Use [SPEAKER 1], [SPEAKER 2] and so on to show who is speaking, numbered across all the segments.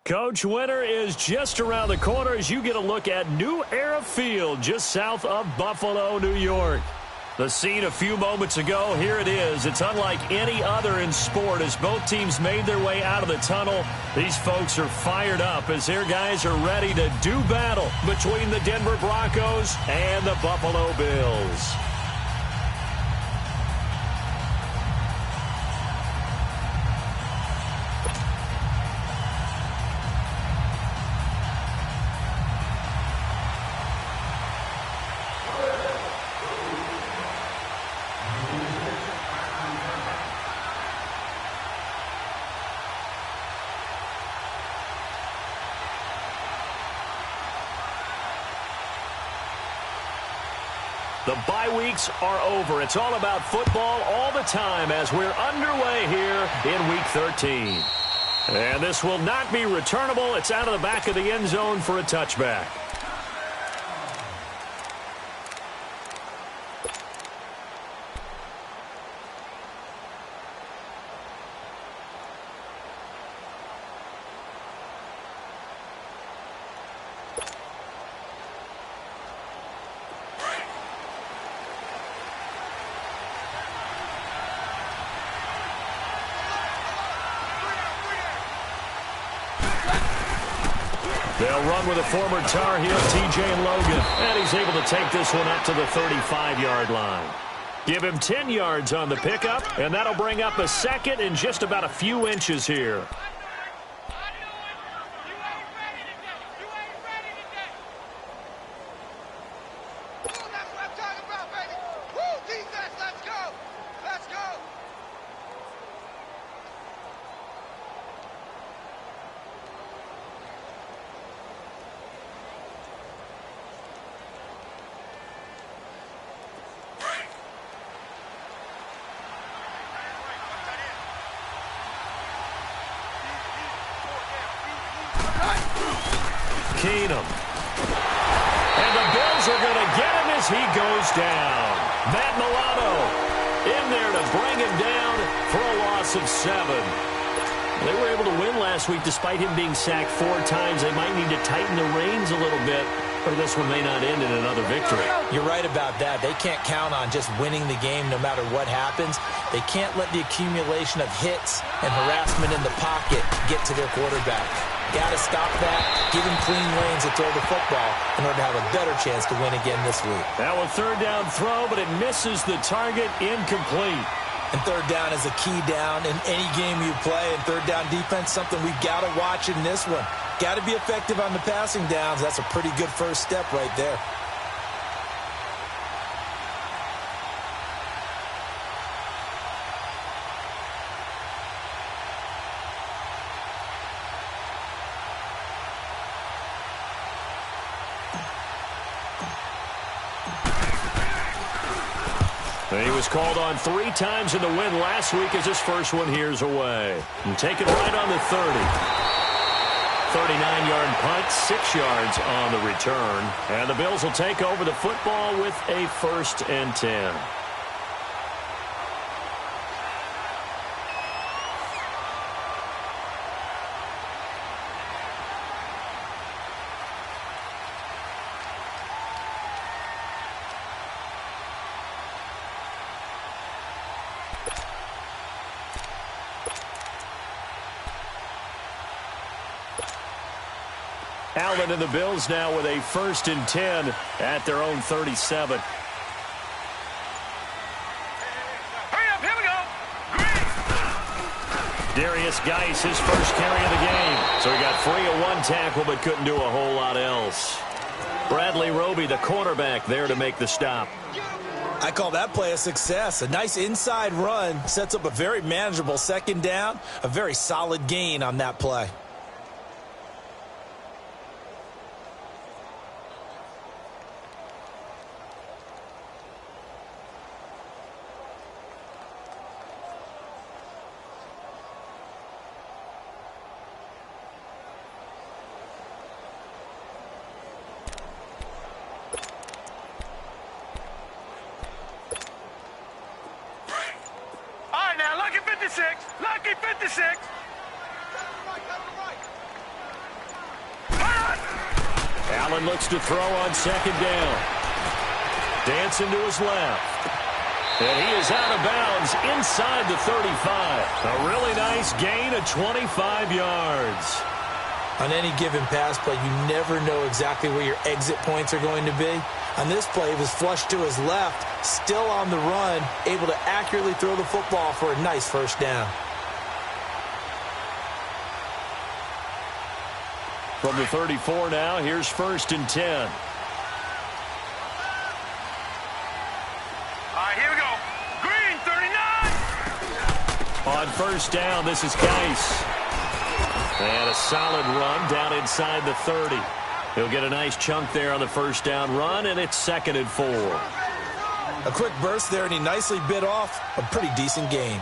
[SPEAKER 1] Coach, winter is just around the corner as you get a look at New Era Field just south of Buffalo, New York. The scene a few moments ago, here it is. It's unlike any other in sport as both teams made their way out of the tunnel. These folks are fired up as their guys are ready to do battle between the Denver Broncos and the Buffalo Bills. The bye weeks are over. It's all about football all the time as we're underway here in Week 13. And this will not be returnable. It's out of the back of the end zone for a touchback. They'll run with a former Tar Heel, T.J. Logan, and he's able to take this one up to the 35-yard line. Give him 10 yards on the pickup, and that'll bring up a second in just about a few inches here. Keenum. And the Bills are going to get him as he goes down. Matt Milano in there to bring him down for a loss of 7. They were able to win last week despite him being sacked 4 times. They might need to tighten the reins a little bit, or this one may not end in another victory.
[SPEAKER 2] You're right about that. They can't count on just winning the game no matter what happens. They can't let the accumulation of hits and harassment in the pocket get to their quarterback. Got to stop that, give him clean lanes to throw the football in order to have a better chance to win again this week.
[SPEAKER 1] Now a third down throw, but it misses the target, incomplete.
[SPEAKER 2] And third down is a key down in any game you play. And third down defense, something we've got to watch in this one. Got to be effective on the passing downs. That's a pretty good first step right there.
[SPEAKER 1] He was called on 3 times in the win last week as his first one here's away. And take it right on the 30. 39-yard punt, 6 yards on the return. And the Bills will take over the football with a 1st and 10. Allen and the Bills now with a 1st and 10 at their own 37.
[SPEAKER 3] Hurry up, here we go.
[SPEAKER 1] Darius Geis, his first carry of the game. So he got free of 1 tackle but couldn't do a whole lot else. Bradley Roby, the quarterback, there to make the stop.
[SPEAKER 2] I call that play a success. A nice inside run sets up a very manageable 2nd down. A very solid gain on that play.
[SPEAKER 3] Lucky 56.
[SPEAKER 1] looks to throw on second down. Dancing to his left. And he is out of bounds inside the 35. A really nice gain of 25 yards.
[SPEAKER 2] On any given pass play, you never know exactly where your exit points are going to be. On this play, it was flushed to his left, still on the run, able to accurately throw the football for a nice first down.
[SPEAKER 1] From the 34 now, here's 1st and 10.
[SPEAKER 3] Here we go. Green, 39.
[SPEAKER 1] On first down, this is Geis. And a solid run down inside the 30. He'll get a nice chunk there on the first down run, and it's 2nd and 4.
[SPEAKER 2] A quick burst there, and he nicely bit off a pretty decent gain.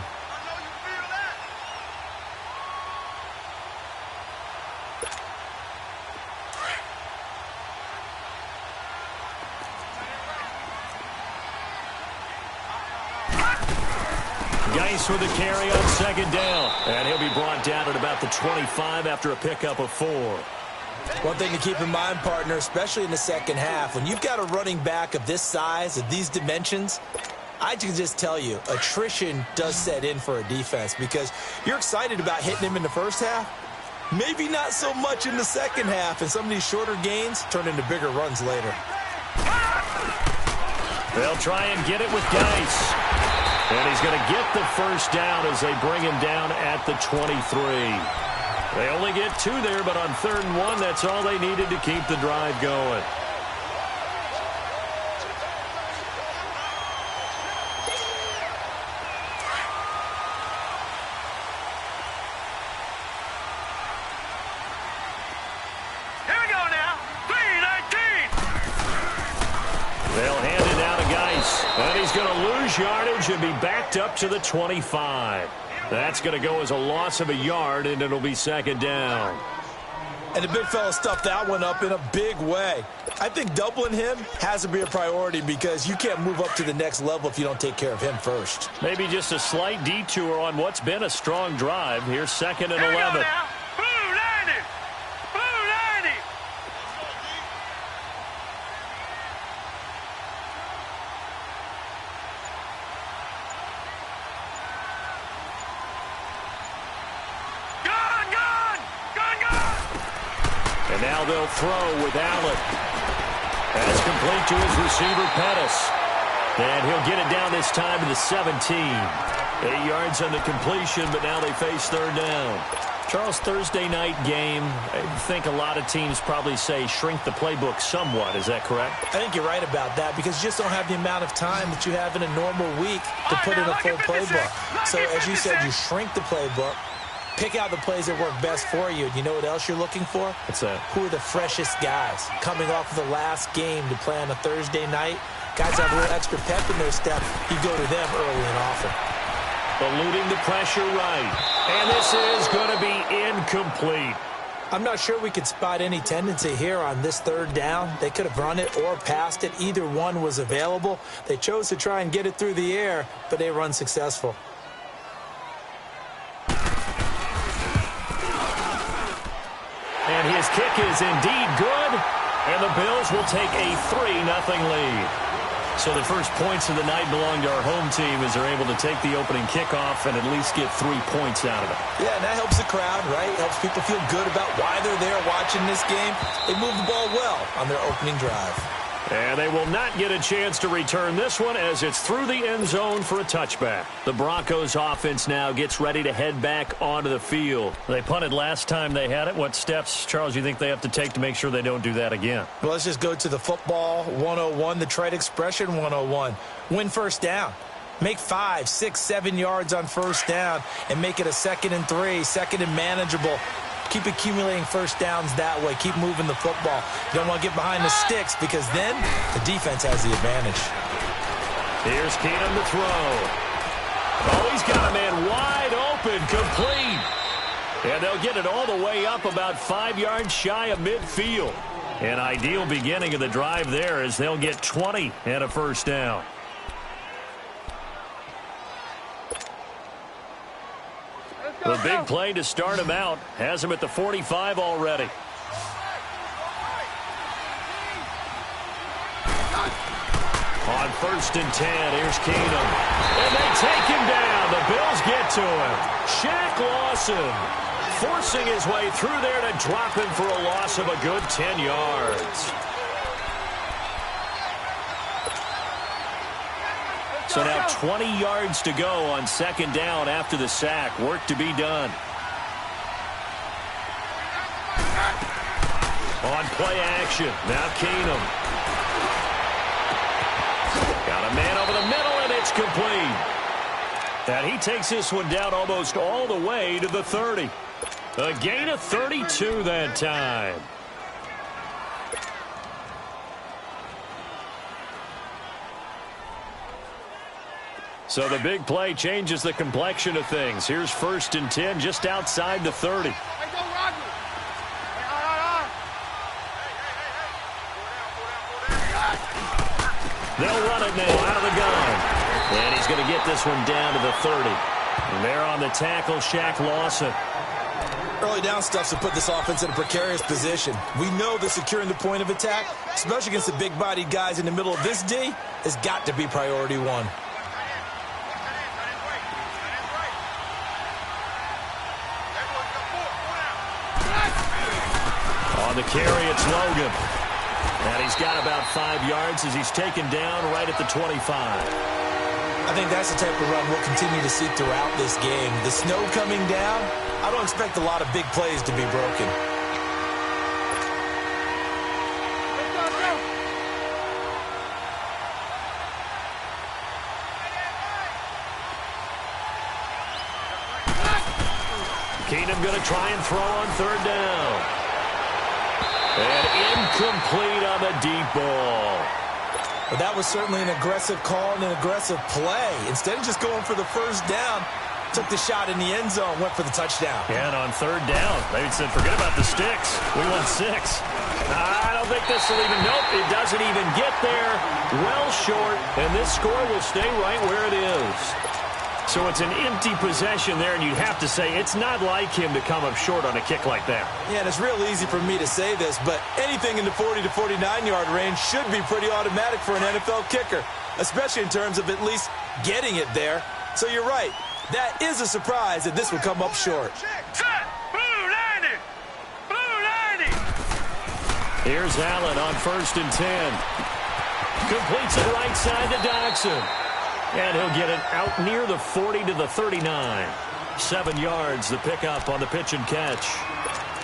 [SPEAKER 1] Geis with a carry on second down. And he'll be brought down at about the 25 after a pickup of 4.
[SPEAKER 2] One thing to keep in mind, partner, especially in the second half, when you've got a running back of this size, of these dimensions, I can just tell you, attrition does set in for a defense because you're excited about hitting him in the first half. Maybe not so much in the second half, and some of these shorter gains turn into bigger runs later.
[SPEAKER 1] They'll try and get it with Geis. And he's going to get the first down as they bring him down at the 23. They only get 2 there, but on 3rd and 1, that's all they needed to keep the drive going.
[SPEAKER 3] Here we go now. 3-19.
[SPEAKER 1] They'll hand it down to Geis. And he's going to lose yardage and be backed up to the 25. That's going to go as a loss of a yard, and it'll be 2nd down.
[SPEAKER 2] And the big fella stuffed that one up in a big way. I think doubling him has to be a priority because you can't move up to the next level if you don't take care of him first.
[SPEAKER 1] Maybe just a slight detour on what's been a strong drive. Here's 2nd and
[SPEAKER 3] Here we go
[SPEAKER 1] 11.
[SPEAKER 3] now. Blue 90. Blue 90. Gun, gun. Gun, gun.
[SPEAKER 1] And now they'll throw with Allen. And it's complete to his receiver, Pettis. And he'll get it down this time to the 17. 8 yards on the completion, but now they face 3rd down. Charles, Thursday night game, I think a lot of teams probably say shrink the playbook somewhat. Is that correct?
[SPEAKER 2] I think you're right about that because you just don't have the amount of time that you have in a normal week to put in a full playbook. So as you said, you shrink the playbook, pick out the plays that work best for you. And you know what else you're looking for?
[SPEAKER 1] What's that?
[SPEAKER 2] Who are the freshest guys coming off of the last game to play on a Thursday night? Guys have a little extra pep in their step. You go to them early and often.
[SPEAKER 1] Eluding the pressure right. And this is going to be incomplete.
[SPEAKER 2] I'm not sure we could spot any tendency here on this 3rd down. They could have run it or passed it. Either one was available. They chose to try and get it through the air, but they run successful.
[SPEAKER 1] And his kick is indeed good. And the Bills will take a 3-0 lead. So the first points of the night belong to our home team as they're able to take the opening kickoff and at least get 3 points out of it.
[SPEAKER 2] Yeah, and that helps the crowd, right? Helps people feel good about why they're there watching this game. They move the ball well on their opening drive.
[SPEAKER 1] And they will not get a chance to return this one as it's through the end zone for a touchback. The Broncos offense now gets ready to head back onto the field. They punted last time they had it. What steps, Charles, you think they have to take to make sure they don't do that again?
[SPEAKER 2] Well, let's just go to the football 101, the trite expression 101. Win first down. Make 5, 6, 7 yards on first down and make it a 2nd and 3, 2nd and manageable. Keep accumulating first downs that way. Keep moving the football. You don't want to get behind the sticks because then the defense has the advantage.
[SPEAKER 1] Here's Keenum to throw. Oh, he's got a man wide open, complete. And they'll get it all the way up about 5 yards shy of midfield. An ideal beginning of the drive there as they'll get 20 and a first down. The big play to start him out has him at the 45 already. On 1st and 10, here's Keenum. And they take him down. The Bills get to him. Shaq Lawson forcing his way through there to drop him for a loss of a good 10 yards. So now 20 yards to go on 2nd down after the sack. Work to be done. On play action, now Keenum. Got a man over the middle, and it's complete. And he takes this one down almost all the way to the 30. A gain of 32 that time. So the big play changes the complexion of things. Here's 1st and 10 just outside the 30. They'll run it now out of the gun. And he's going to get this one down to the 30. And there on the tackle, Shaq Lawson.
[SPEAKER 2] Early down stuff to put this offense in a precarious position. We know that securing the point of attack, especially against the big-bodied guys in the middle of this D, has got to be priority one.
[SPEAKER 1] On the carry, it's Logan. And he's got about 5 yards as he's taken down right at the 25.
[SPEAKER 2] I think that's the type of run we'll continue to see throughout this game. The snow coming down, I don't expect a lot of big plays to be broken.
[SPEAKER 1] Keenum going to try and throw on 3rd down. And incomplete on the deep ball.
[SPEAKER 2] But that was certainly an aggressive call and an aggressive play. Instead of just going for the 1st down, took the shot in the end zone, went for the touchdown.
[SPEAKER 1] And on 3rd down, they said, forget about the sticks. We want 6. I don't think this will even, nope, it doesn't even get there. Well short, and this score will stay right where it is. So it's an empty possession there, and you'd have to say it's not like him to come up short on a kick like that.
[SPEAKER 2] Yeah, and it's real easy for me to say this, but anything in the 40 to 49-yard range should be pretty automatic for an NFL kicker, especially in terms of at least getting it there. So you're right. That is a surprise that this would come up short.
[SPEAKER 3] Set! Blue 90! Blue 90!
[SPEAKER 1] Here's Allen on 1st and 10. Completes it right side to Dodson. And he'll get it out near the 40 to the 39. 7 yards, the pickup on the pitch and catch.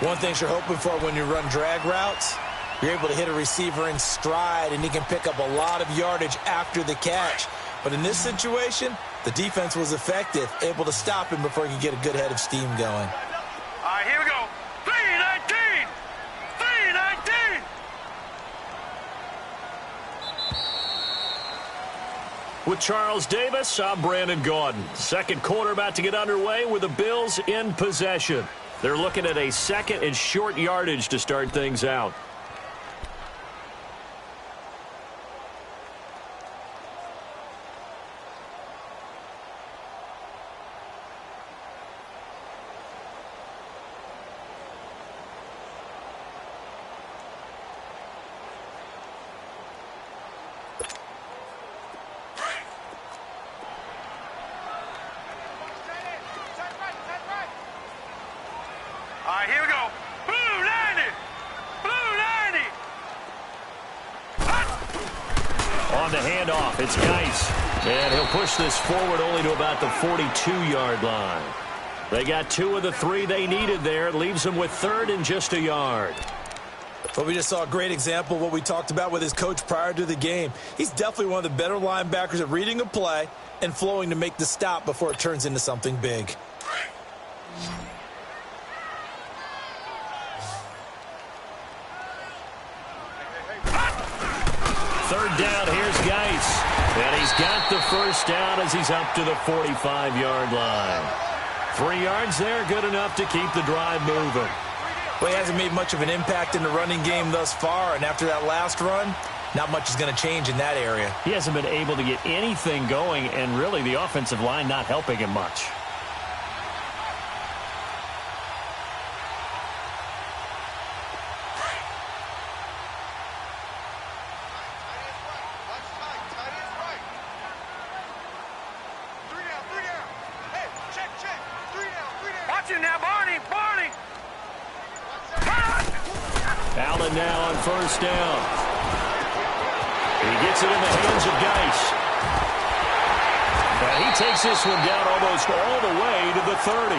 [SPEAKER 2] One thing you're hoping for when you run drag routes, you're able to hit a receiver in stride, and he can pick up a lot of yardage after the catch. But in this situation, the defense was effective, able to stop him before he could get a good head of steam going.
[SPEAKER 3] All right, here we go. 319! 319!
[SPEAKER 1] With Charles Davis, I'm Brandon Gaudin. 2nd quarter about to get underway with the Bills in possession. They're looking at a 2nd and short yardage to start things out.
[SPEAKER 3] All right, here we go. Blue 90! Blue 90!
[SPEAKER 1] On the handoff, it's Geis. And he'll push this forward only to about the 42-yard line. They got 2 of the 3 they needed there. It leaves them with 3rd and just a yard.
[SPEAKER 2] But we just saw a great example of what we talked about with his coach prior to the game. He's definitely one of the better linebackers at reading a play and flowing to make the stop before it turns into something big.
[SPEAKER 1] 3rd down, here's Geis. And he's got the 1st down as he's up to the 45-yard line. 3 yards there, good enough to keep the drive moving.
[SPEAKER 2] Well, he hasn't made much of an impact in the running game thus far, and after that last run, not much is going to change in that area.
[SPEAKER 1] He hasn't been able to get anything going, and really the offensive line not helping him much. Allen now on first down. He gets it in the hands of Geis. And he takes this one down almost all the way to the 30.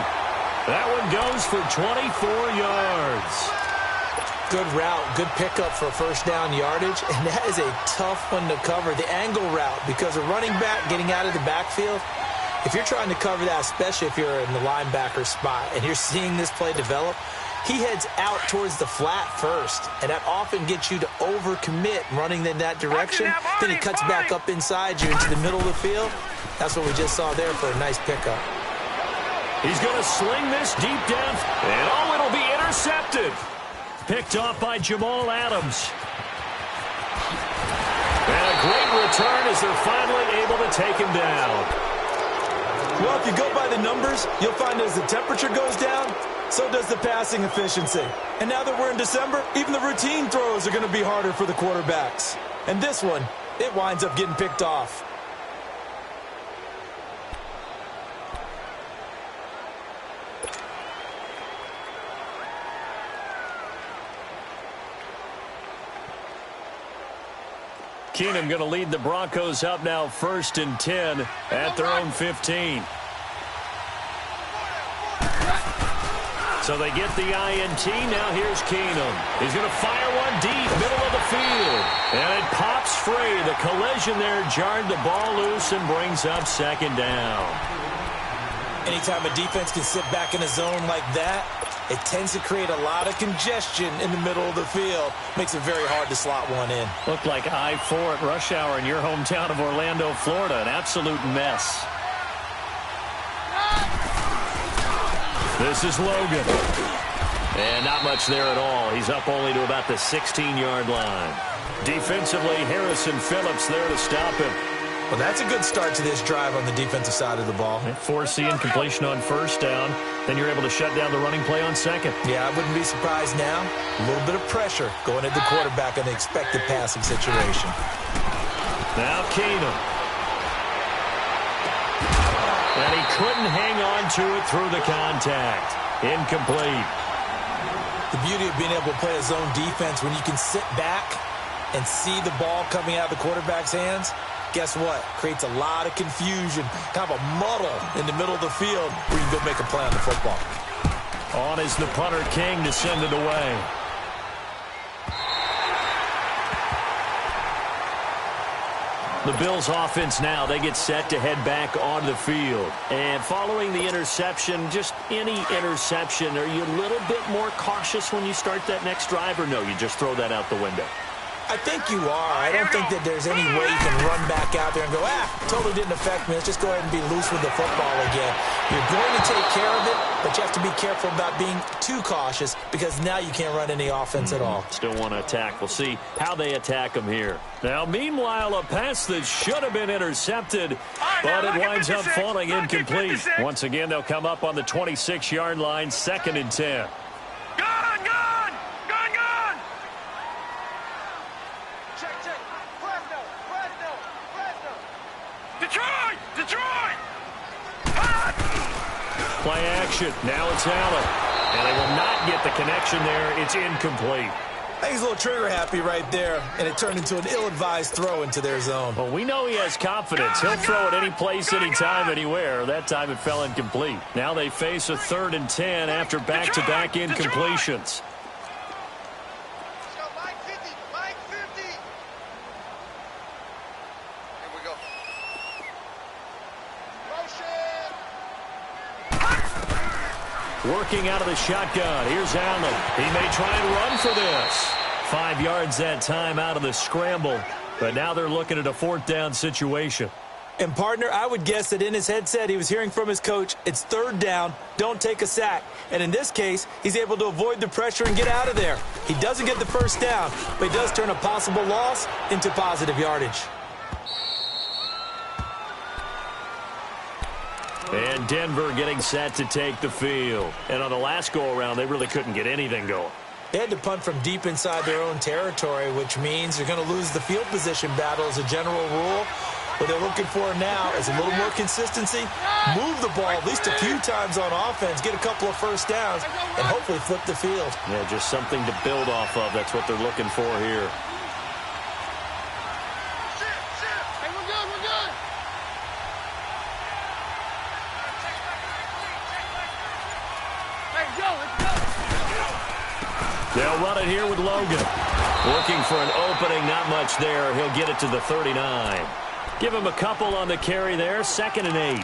[SPEAKER 1] That one goes for 24 yards.
[SPEAKER 2] Good route, good pickup for first down yardage, and that is a tough one to cover, the angle route, because a running back getting out of the backfield, if you're trying to cover that, especially if you're in the linebacker spot and you're seeing this play develop, he heads out towards the flat first, and that often gets you to overcommit running in that direction. Then he cuts back up inside you into the middle of the field. That's what we just saw there for a nice pickup.
[SPEAKER 1] He's going to sling this deep down, and oh, it'll be intercepted. Picked off by Jamal Adams. And a great return as they're finally able to take him down.
[SPEAKER 4] Well, if you go by the numbers, you'll find that as the temperature goes down, so does the passing efficiency. And now that we're in December, even the routine throws are going to be harder for the quarterbacks. And this one, it winds up getting picked off.
[SPEAKER 1] Keenum going to lead the Broncos up now 1st and 10 at their own 15. So they get the INT. Now here's Keenum. He's going to fire one deep, middle of the field. And it pops free. The collision there jarred the ball loose and brings up 2nd down.
[SPEAKER 2] Anytime a defense can sit back in a zone like that, it tends to create a lot of congestion in the middle of the field. Makes it very hard to slot one in.
[SPEAKER 1] Looked like I-4 at rush hour in your hometown of Orlando, Florida. An absolute mess. This is Logan. And not much there at all. He's up only to about the 16-yard line. Defensively, Harrison Phillips there to stop him.
[SPEAKER 2] Well, that's a good start to this drive on the defensive side of the ball.
[SPEAKER 1] Forcing completion on 1st down. Then you're able to shut down the running play on 2nd.
[SPEAKER 2] Yeah, I wouldn't be surprised now. A little bit of pressure going at the quarterback in the expected passing situation.
[SPEAKER 1] Now Keenum. And he couldn't hang on to it through the contact. Incomplete.
[SPEAKER 2] The beauty of being able to play a zone defense when you can sit back and see the ball coming out of the quarterback's hands, guess what? Creates a lot of confusion, kind of a muddle in the middle of the field where you can go make a play on the football.
[SPEAKER 1] On is the punter King to send it away. The Bills offense now, they get set to head back on the field. And following the interception, just any interception, are you a little bit more cautious when you start that next drive, or no, you just throw that out the window?
[SPEAKER 2] I think you are. I don't think that there's any way you can run back out there and go, totally didn't affect me. Let's just go ahead and be loose with the football again. You're going to take care of it, but you have to be careful about being too cautious because now you can't run any offense at all.
[SPEAKER 1] Still want to attack. We'll see how they attack them here. Now, meanwhile, a pass that should have been intercepted, but it winds up falling incomplete. Once again, they'll come up on the 26-yard line, 2nd and 10. Play action. Now it's Allen. And they will not get the connection there. It's incomplete.
[SPEAKER 2] I think he's a little trigger happy right there, and it turned into an ill-advised throw into their zone.
[SPEAKER 1] Well, we know he has confidence. He'll throw it any place, anytime, anywhere. That time it fell incomplete. Now they face a 3rd and 10 after back-to-back incompletions. Working out of the shotgun. Here's Allen. He may try and run for this. 5 yards that time out of the scramble. But now they're looking at a 4th down situation.
[SPEAKER 2] And, partner, I would guess that in his headset he was hearing from his coach, it's 3rd down, don't take a sack. And in this case, he's able to avoid the pressure and get out of there. He doesn't get the 1st down, but he does turn a possible loss into positive yardage.
[SPEAKER 1] And Denver getting set to take the field. And on the last go-around, they really couldn't get anything going.
[SPEAKER 2] They had to punt from deep inside their own territory, which means you're going to lose the field position battle as a general rule. What they're looking for now is a little more consistency, move the ball at least a few times on offense, get a couple of first downs, and hopefully flip the field.
[SPEAKER 1] Yeah, just something to build off of. That's what they're looking for here.
[SPEAKER 3] Hey, we're good, we're good. Hey, go, let's go.
[SPEAKER 1] They'll run it here with Logan. Looking for an opening, not much there. He'll get it to the 39. Give him a couple on the carry there, 2nd and 8.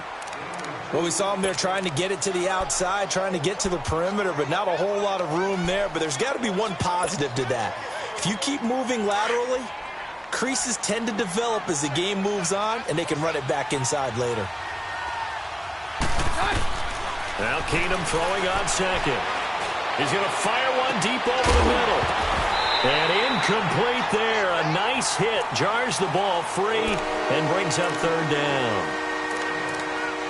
[SPEAKER 2] Well, we saw him there trying to get it to the outside, trying to get to the perimeter, but not a whole lot of room there. But there's got to be one positive to that. If you keep moving laterally, creases tend to develop as the game moves on, and they can run it back inside later.
[SPEAKER 1] Now Keenum throwing on 2nd. He's going to fire one deep over the middle. And incomplete there. A nice hit. Jars the ball free and brings up 3rd down.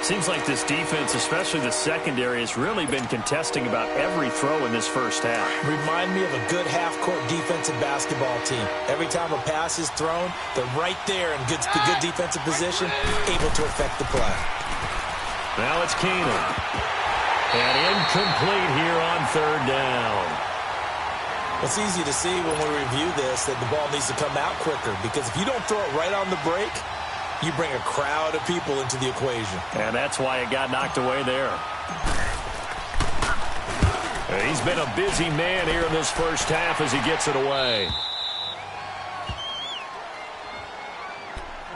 [SPEAKER 1] Seems like this defense, especially the secondary, has really been contesting about every throw in this first half.
[SPEAKER 2] Remind me of a good half-court defensive basketball team. Every time a pass is thrown, they're right there in good defensive position, able to affect the play.
[SPEAKER 1] Now it's Keenum. And incomplete here on 3rd down.
[SPEAKER 2] It's easy to see when we review this that the ball needs to come out quicker, because if you don't throw it right on the break, you bring a crowd of people into the equation.
[SPEAKER 1] And that's why it got knocked away there. He's been a busy man here in this first half as he gets it away.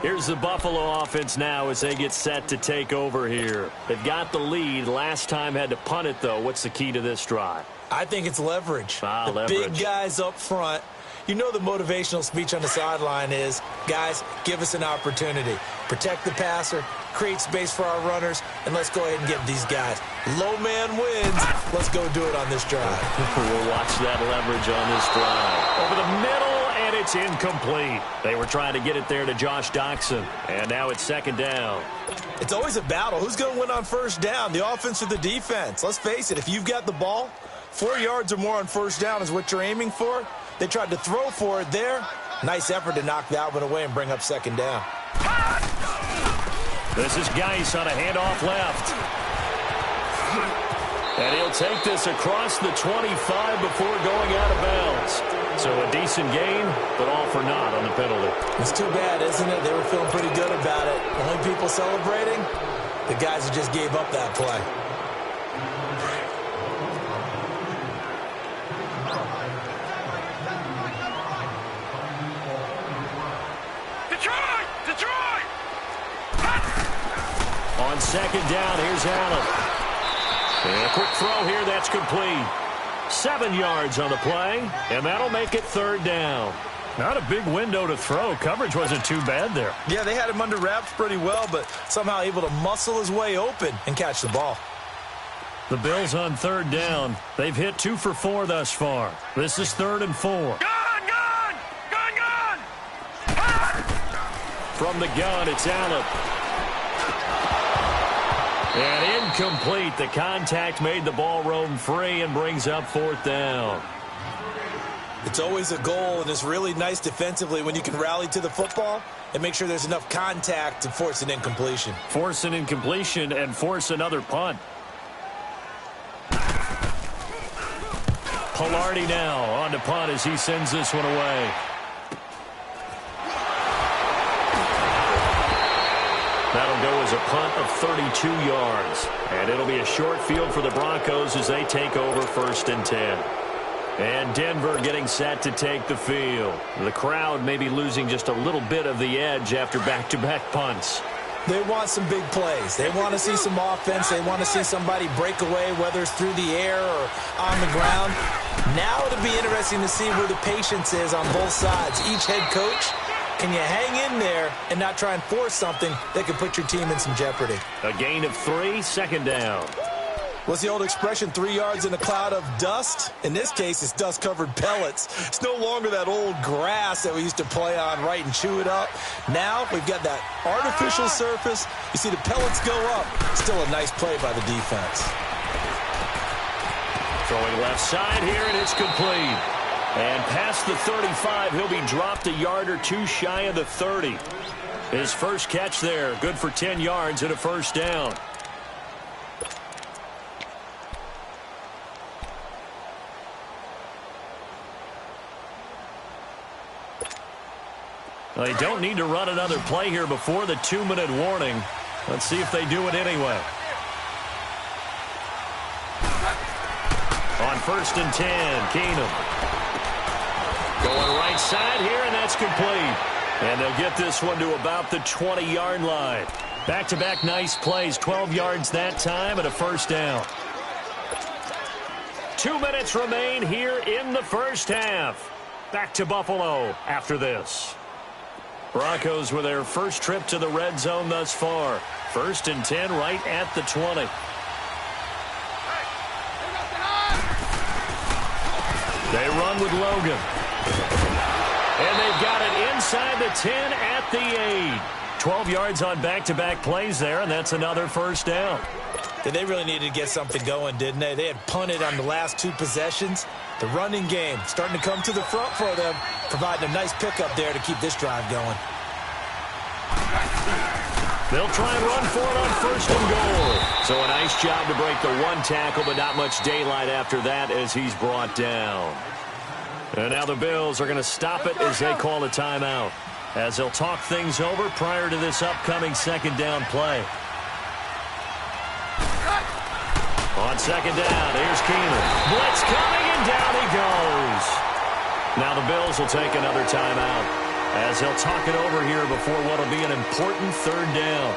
[SPEAKER 1] Here's the Buffalo offense now as they get set to take over here. They've got the lead. Last time had to punt it, though. What's the key to this drive?
[SPEAKER 2] I think it's leverage.
[SPEAKER 1] Leverage.
[SPEAKER 2] Big guys up front. You know the motivational speech on the sideline is, guys, give us an opportunity. Protect the passer, create space for our runners, and let's go ahead and get these guys. Low man wins. Let's go do it on this drive.
[SPEAKER 1] We'll watch that leverage on this drive. Over the middle, and it's incomplete. They were trying to get it there to Josh Doxson, and now it's 2nd down.
[SPEAKER 2] It's always a battle. Who's going to win on first down, the offense or the defense? Let's face it, if you've got the ball, 4 yards or more on first down is what you're aiming for. They tried to throw for it there. Nice effort to knock that one away and bring up 2nd down.
[SPEAKER 1] This is Geis on a handoff left. And he'll take this across the 25 before going out of bounds. So a decent gain, but all for naught on the penalty.
[SPEAKER 2] It's too bad, isn't it? They were feeling pretty good about it. Only people celebrating, the guys who just gave up that play.
[SPEAKER 3] Detroit!
[SPEAKER 1] On 2nd down, here's Allen. And a quick throw here, that's complete. 7 yards on the play, and that'll make it 3rd down. Not a big window to throw. Coverage wasn't too bad there.
[SPEAKER 2] Yeah, they had him under wraps pretty well, but somehow able to muscle his way open and catch the ball.
[SPEAKER 1] The Bills on 3rd down. They've hit 2 for 4 thus far. This is 3rd and 4.
[SPEAKER 3] Gun!
[SPEAKER 1] From the gun, it's Allen. And incomplete. The contact made the ball roam free and brings up 4th down.
[SPEAKER 2] It's always a goal, and it's really nice defensively when you can rally to the football and make sure there's enough contact to force an incompletion.
[SPEAKER 1] Force an incompletion and force another punt. Pilardi now on to punt as he sends this one away. That'll go as a punt of 32 yards. And it'll be a short field for the Broncos as they take over 1st and 10. And Denver getting set to take the field. The crowd may be losing just a little bit of the edge after back-to-back punts.
[SPEAKER 2] They want some big plays. They want to see some offense. They want to see somebody break away, whether it's through the air or on the ground. Now it'll be interesting to see where the patience is on both sides. Each head coach, can you hang in there and not try and force something that could put your team in some jeopardy?
[SPEAKER 1] A gain of 3, 2nd down.
[SPEAKER 2] What's the old expression, 3 yards in a cloud of dust? In this case, it's dust-covered pellets. It's no longer that old grass that we used to play on, right, and chew it up. Now we've got that artificial surface. You see the pellets go up. Still a nice play by the defense.
[SPEAKER 1] Throwing left side here, and it's complete. And past the 35, he'll be dropped a yard or two shy of the 30. His first catch there, good for 10 yards and a first down. They don't need to run another play here before the 2-minute warning. Let's see if they do it anyway. On 1st and 10, Keenum. Going right side here, and that's complete. And they'll get this one to about the 20-yard line. Back-to-back nice plays, 12 yards that time and a first down. 2 minutes remain here in the first half. Back to Buffalo after this. Broncos with their first trip to the red zone thus far. 1st and 10 right at the 20. They run with Logan. And they've got it inside the 10 at the 8. 12 yards on back-to-back plays there, and that's another first down.
[SPEAKER 2] They really needed to get something going, didn't they? They had punted on the last 2 possessions. The running game starting to come to the front for them, providing a nice pickup there to keep this drive going.
[SPEAKER 1] They'll try and run for it on 1st and goal. So a nice job to break the 1 tackle, but not much daylight after that as he's brought down. And now the Bills are going to stop it as they call a timeout, as they'll talk things over prior to this upcoming 2nd down play. On 2nd down, here's Keenum. Blitz coming, and down he goes. Now the Bills will take another timeout as they'll talk it over here before what will be an important 3rd down.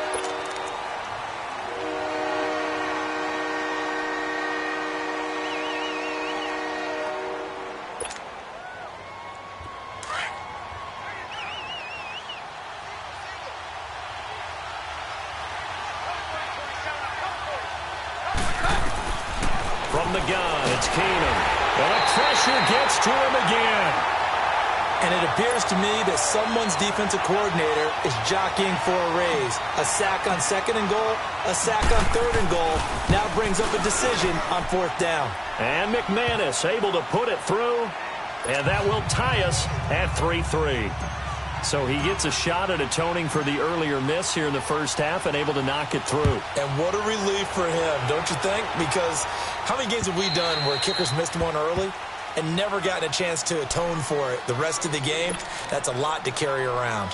[SPEAKER 1] From the gun, it's Keenum. And the pressure gets to him again.
[SPEAKER 2] And it appears to me that someone's defensive coordinator is jockeying for a raise. A sack on 2nd and goal, a sack on 3rd and goal. Now brings up a decision on 4th down.
[SPEAKER 1] And McManus able to put it through. And that will tie us at 3-3. So he gets a shot at atoning for the earlier miss here in the first half and able to knock it through.
[SPEAKER 2] And what a relief for him, don't you think? Because how many games have we done where kickers missed one early and never gotten a chance to atone for it the rest of the game? That's a lot to carry around.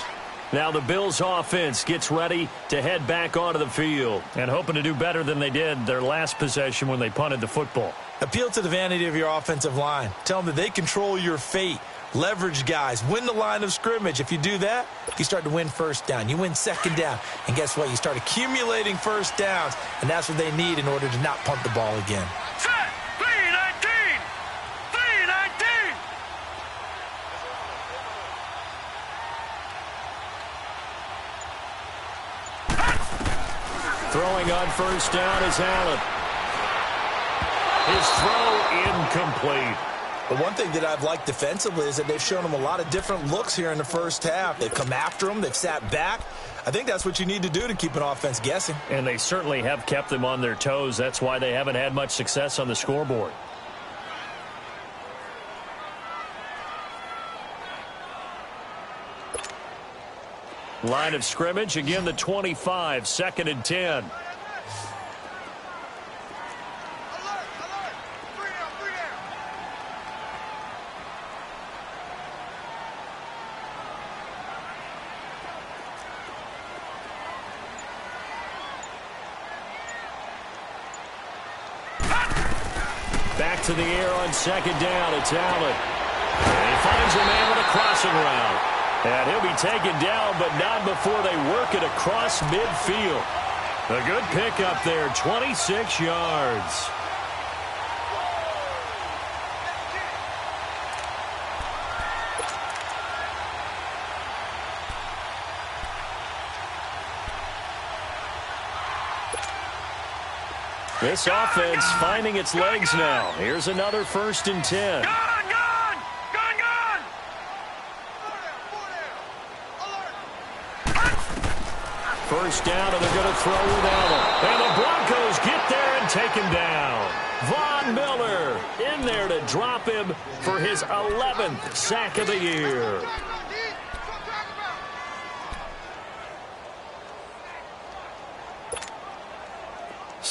[SPEAKER 1] Now the Bills offense gets ready to head back onto the field and hoping to do better than they did their last possession when they punted the football.
[SPEAKER 2] Appeal to the vanity of your offensive line. Tell them that they control your fate. Leverage guys. Win the line of scrimmage. If you do that, you start to win 1st down. You win 2nd down. And guess what? You start accumulating 1st downs. And that's what they need in order to not punt the ball again.
[SPEAKER 3] Set! 3-19! 3-19!
[SPEAKER 1] Throwing on 1st down is Allen. His throw incomplete.
[SPEAKER 2] The one thing that I've liked defensively is that they've shown them a lot of different looks here in the first half. They've come after them. They've sat back. I think that's what you need to do to keep an offense guessing.
[SPEAKER 1] And they certainly have kept them on their toes. That's why they haven't had much success on the scoreboard. Line of scrimmage, again the 25, 2nd and 10. Back to the air on 2nd down. It's Allen. And he finds a man with a crossing route. And he'll be taken down, but not before they work it across midfield. A good pickup there, 26 yards. This offense finding its legs now. Here's another 1st and 10.
[SPEAKER 3] Gone!
[SPEAKER 1] First down, and they're going to throw with Allen. And the Broncos get there and take him down. Von Miller in there to drop him for his 11th sack of the year.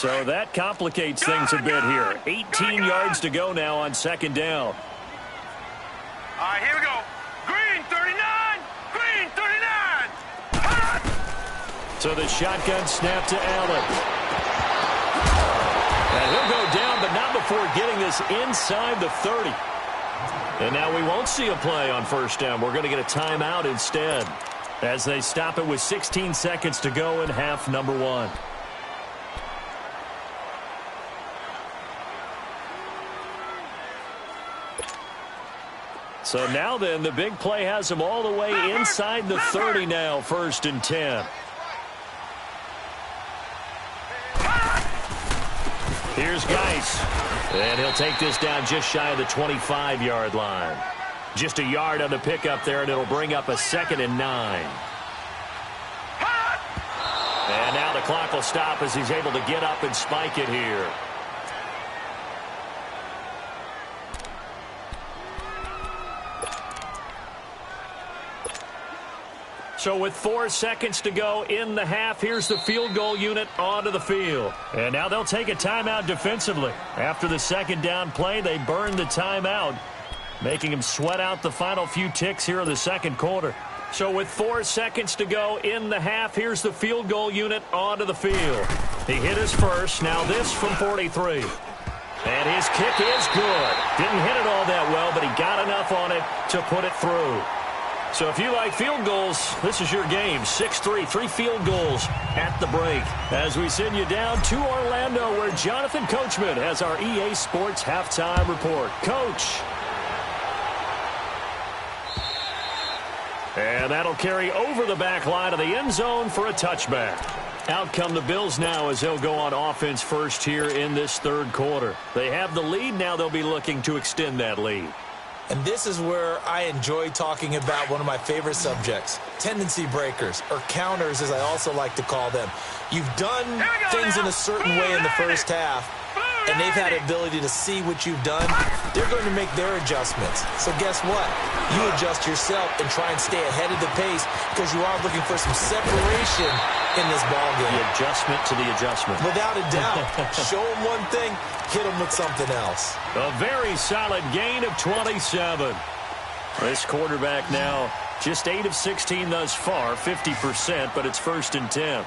[SPEAKER 1] So that complicates things a bit here. 18 yards to go now on second down.
[SPEAKER 3] All right, here we go. Green 39. Green 39.
[SPEAKER 1] So the shotgun snap to Allen. And he'll go down, but not before getting this inside the 30. And now we won't see a play on first down. We're going to get a timeout instead as they stop it with 16 seconds to go in half number one. So now then, the big play has them all the way inside the 30 now, 1st and 10. Here's Geis. And he'll take this down just shy of the 25-yard line. Just a yard on the pickup there, and it'll bring up a 2nd and 9. And now the clock will stop as he's able to get up and spike it here. So with 4 seconds to go in the half, here's the field goal unit onto the field. And now they'll take a timeout defensively. After the second down play, they burn the timeout, making them sweat out the final few ticks here in the second quarter. So with 4 seconds to go in the half, here's the field goal unit onto the field. He hit his first. Now this from 43. And his kick is good. Didn't hit it all that well, but he got enough on it to put it through. So if you like field goals, this is your game. 6-3, 3 field goals at the break. As we send you down to Orlando, where Jonathan Coachman has our EA Sports halftime report. Coach. And that'll carry over the back line of the end zone for a touchback. Out come the Bills now as they'll go on offense first here in this third quarter. They have the lead. Now they'll be looking to extend that lead.
[SPEAKER 2] And this is where I enjoy talking about one of my favorite subjects, tendency breakers, or counters as I also like to call them. You've done things in a certain way in the first half, and they've had the ability to see what you've done. They're going to make their adjustments. So guess what? You adjust yourself and try and stay ahead of the pace because you are looking for some separation in this ballgame.
[SPEAKER 1] The adjustment to the adjustment.
[SPEAKER 2] Without a doubt. Show them one thing, hit them with something else.
[SPEAKER 1] A very solid gain of 27. This quarterback now just 8 of 16 thus far, 50%, but it's 1st and 10.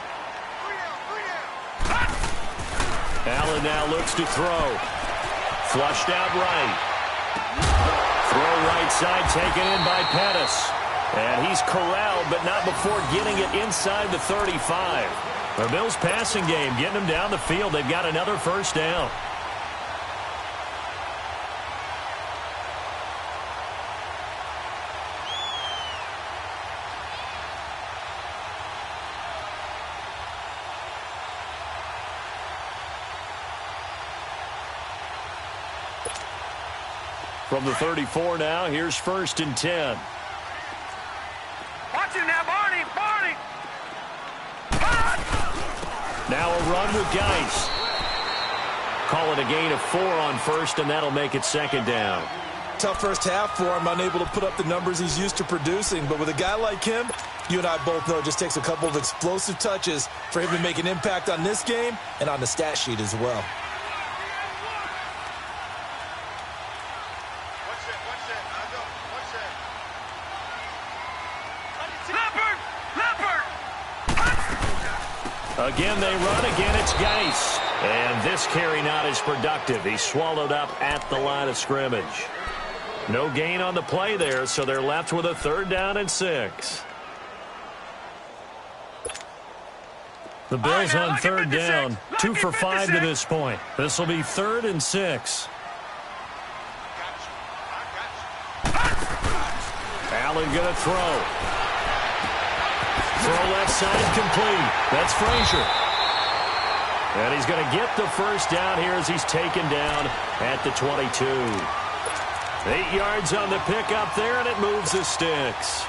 [SPEAKER 1] Allen now looks to throw. Flushed out right. Throw right side taken in by Pettis. And he's corralled, but not before getting it inside the 35. The Bills passing game getting them down the field. They've got another first down. From the 34 now, here's 1st and 10.
[SPEAKER 3] Watch him now, Barney. Barney.
[SPEAKER 1] Now a run with Geis. Call it a gain of 4 on first, and that'll make it 2nd down.
[SPEAKER 4] Tough first half for him, unable to put up the numbers he's used to producing. But with a guy like him, you and I both know it just takes a couple of explosive touches for him to make an impact on this game and on the stat sheet as well.
[SPEAKER 1] Again, they run. Again, it's Geis. And this carry not as productive. He's swallowed up at the line of scrimmage. No gain on the play there, so they're left with a 3rd down and 6. The Bills on 3rd down. 2 for 5 to this point. This will be 3rd and 6. Allen going to throw. Throw left side complete. That's Frazier. And he's going to get the first down here as he's taken down at the 22. 8 yards on the pickup there, and it moves the sticks.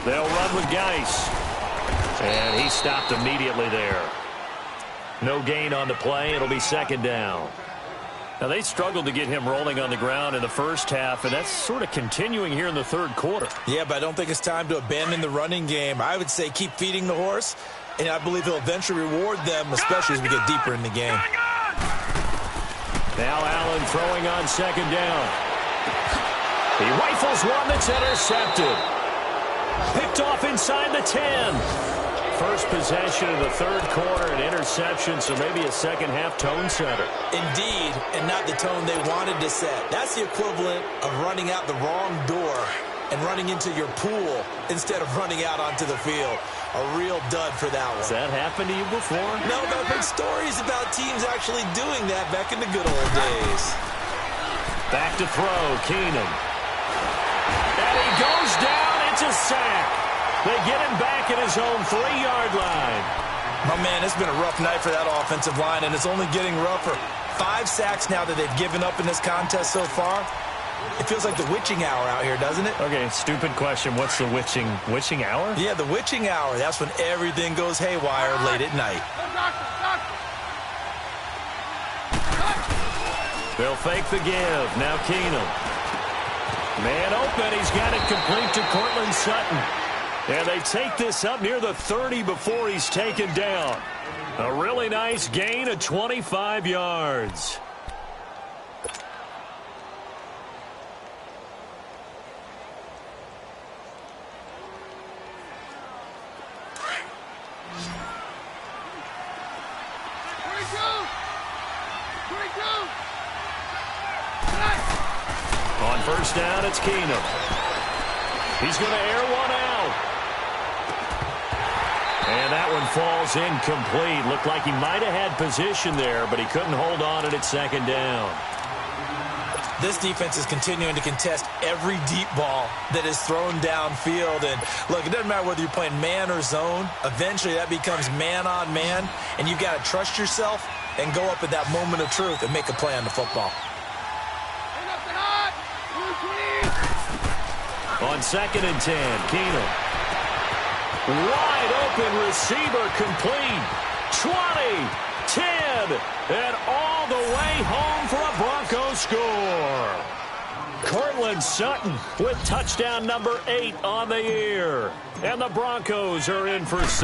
[SPEAKER 1] They'll run with Geis. And he stopped immediately there. No gain on the play. It'll be second down. Now, they struggled to get him rolling on the ground in the first half, and that's sort of continuing here in the third quarter.
[SPEAKER 2] Yeah, but I don't think it's time to abandon the running game. I would say keep feeding the horse, and I believe he'll eventually reward them, especially as we get deeper in the game.
[SPEAKER 1] Now Allen throwing on second down. He rifles one that's intercepted. Picked off inside the 10. First possession of the third quarter, an interception, so maybe a second-half tone setter.
[SPEAKER 2] Indeed, and not the tone they wanted to set. That's the equivalent of running out the wrong door and running into your pool instead of running out onto the field. A real dud for that one.
[SPEAKER 1] Has that happened to you before?
[SPEAKER 2] No, but I've heard stories about teams actually doing that back in the good old days.
[SPEAKER 1] Back to throw, Keenum. And he goes down, it's a sack. They get him back at his own 3-yard line.
[SPEAKER 2] My man, it's been a rough night for that offensive line, and it's only getting rougher. 5 sacks now that they've given up in this contest so far. It feels like the witching hour out here, doesn't it?
[SPEAKER 1] Okay, stupid question. What's the witching hour?
[SPEAKER 2] Yeah, the witching hour. That's when everything goes haywire late at night.
[SPEAKER 1] They'll fake the give. Now Keenum. Man open. He's got it complete to Cortland Sutton. And they take this up near the 30 before he's taken down. A really nice gain of 25 yards. On first down, it's Keenum. He's going to air one out. And that one falls incomplete. Looked like he might have had position there, but he couldn't hold on at second down.
[SPEAKER 2] This defense is continuing to contest every deep ball that is thrown downfield. And, look, it doesn't matter whether you're playing man or zone. Eventually, that becomes man-on-man, and you've got to trust yourself and go up at that moment of truth and make a play on the football.
[SPEAKER 1] On second and 10, Keenum. Wide open receiver complete. 20, 10, and all the way home for a Broncos score. Cortland Sutton with touchdown number 8 on the year. And the Broncos are in for 6.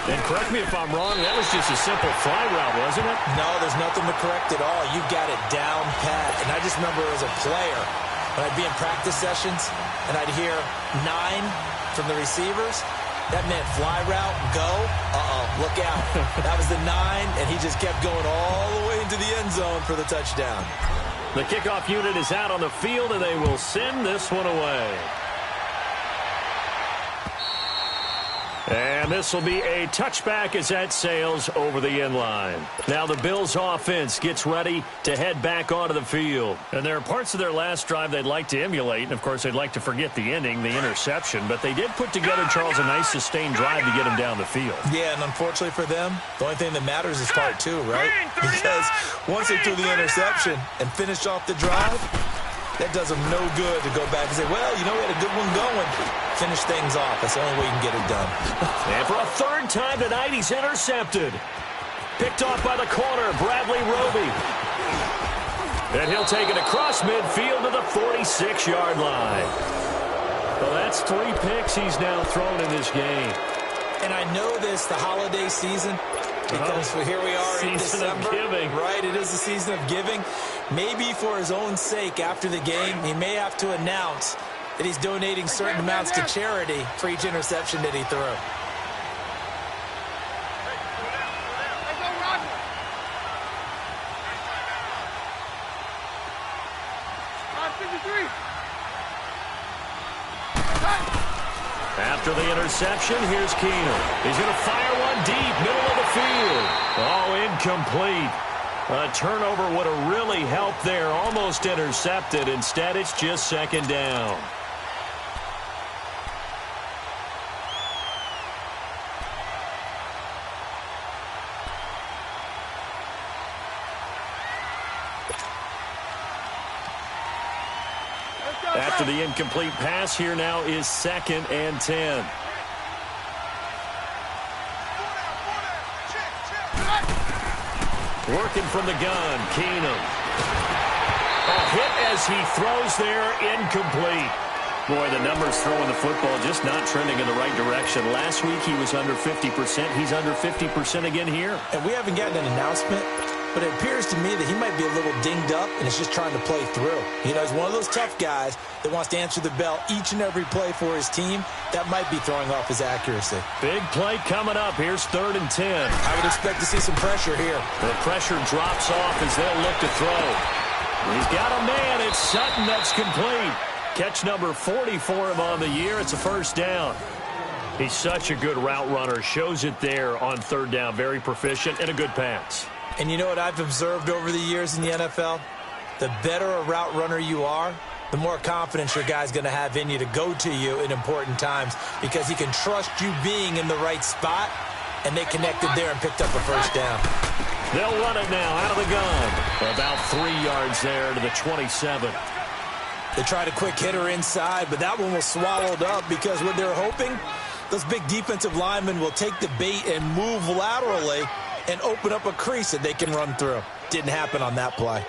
[SPEAKER 1] And correct me if I'm wrong, that was just a simple fly route, wasn't it?
[SPEAKER 2] No, there's nothing to correct at all. You got it down pat. And I just remember as a player, when I'd be in practice sessions and I'd hear 9 from the receivers, that meant fly route, go, look out. That was the 9, and he just kept going all the way into the end zone for the touchdown.
[SPEAKER 1] The kickoff unit is out on the field, and they will send this one away. And this will be a touchback as that sails over the end line. Now the Bills offense gets ready to head back onto the field. And there are parts of their last drive they'd like to emulate. And, of course, they'd like to forget the ending, the interception. But they did put together, Charles, a nice sustained drive to get him down the field.
[SPEAKER 2] Yeah, and unfortunately for them, the only thing that matters is part 2, right? Because once they threw the interception and finished off the drive, that does them no good to go back and say, well, you know, we had a good one going. Finish things off. That's the only way you can get it done.
[SPEAKER 1] And for a third time tonight, he's intercepted. Picked off by the corner, Bradley Roby. And he'll take it across midfield to the 46-yard line. Well, that's 3 picks he's now thrown in this game.
[SPEAKER 2] And I know this, the holiday season, because here we are in December.
[SPEAKER 1] Season of giving.
[SPEAKER 2] Right, it is the season of giving. Maybe for his own sake after the game, he may have to announce that he's donating certain amounts to charity for each interception that he threw.
[SPEAKER 1] After the interception, here's Keenum. He's going to fire one deep, middle of the field. Oh, incomplete. A turnover would have really helped there. Almost intercepted. Instead, it's just second down. After the incomplete pass, here now is second and 10. Working from the gun, Keenum. A hit as he throws there, incomplete. Boy, the numbers throwing the football just not trending in the right direction. Last week he was under 50%. He's under 50% again here.
[SPEAKER 2] And we haven't gotten an announcement, but it appears to me that he might be a little dinged up and is just trying to play through. You know, he's one of those tough guys that wants to answer the bell each and every play for his team. That might be throwing off his accuracy.
[SPEAKER 1] Big play coming up. Here's 3rd and 10.
[SPEAKER 2] I would expect to see some pressure here.
[SPEAKER 1] The pressure drops off as they'll look to throw. He's got a man. It's Sutton that's complete. Catch number 40 for him on the year. It's a first down. He's such a good route runner. Shows it there on 3rd down. Very proficient and a good pass.
[SPEAKER 2] And you know what I've observed over the years in the NFL? The better a route runner you are, the more confidence your guy's going to have in you to go to you in important times because he can trust you being in the right spot, and they connected there and picked up a first down.
[SPEAKER 1] They'll run it now out of the gun. About 3 yards there to the 27.
[SPEAKER 2] They tried a quick hitter inside, but that one was swallowed up because what they're hoping, those big defensive linemen will take the bait and move laterally and open up a crease that they can run through. Didn't happen on that play.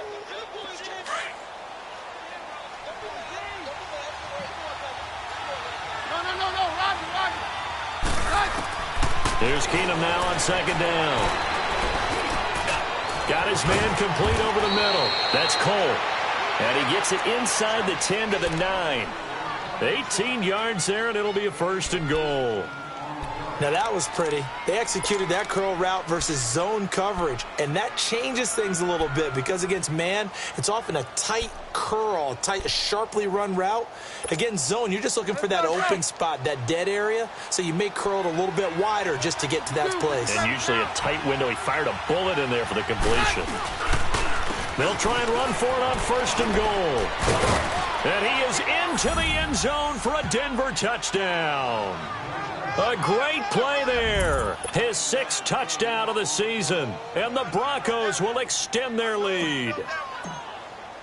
[SPEAKER 1] Here's Keenum now on 2nd down. Got his man complete over the middle. That's Cole. And he gets it inside the 10 to the 9. 18 yards there, and it'll be a 1st and goal.
[SPEAKER 2] Now, that was pretty. They executed that curl route versus zone coverage, and that changes things a little bit because against man, it's often a tight curl, tight, sharply run route. Against zone, you're just looking for that open spot, that dead area, so you may curl it a little bit wider just to get to that place.
[SPEAKER 1] And usually a tight window. He fired a bullet in there for the completion. They'll try and run for it on 1st and goal. And he is into the end zone for a Denver touchdown. A great play there. His 6th touchdown of the season. And the Broncos will extend their lead.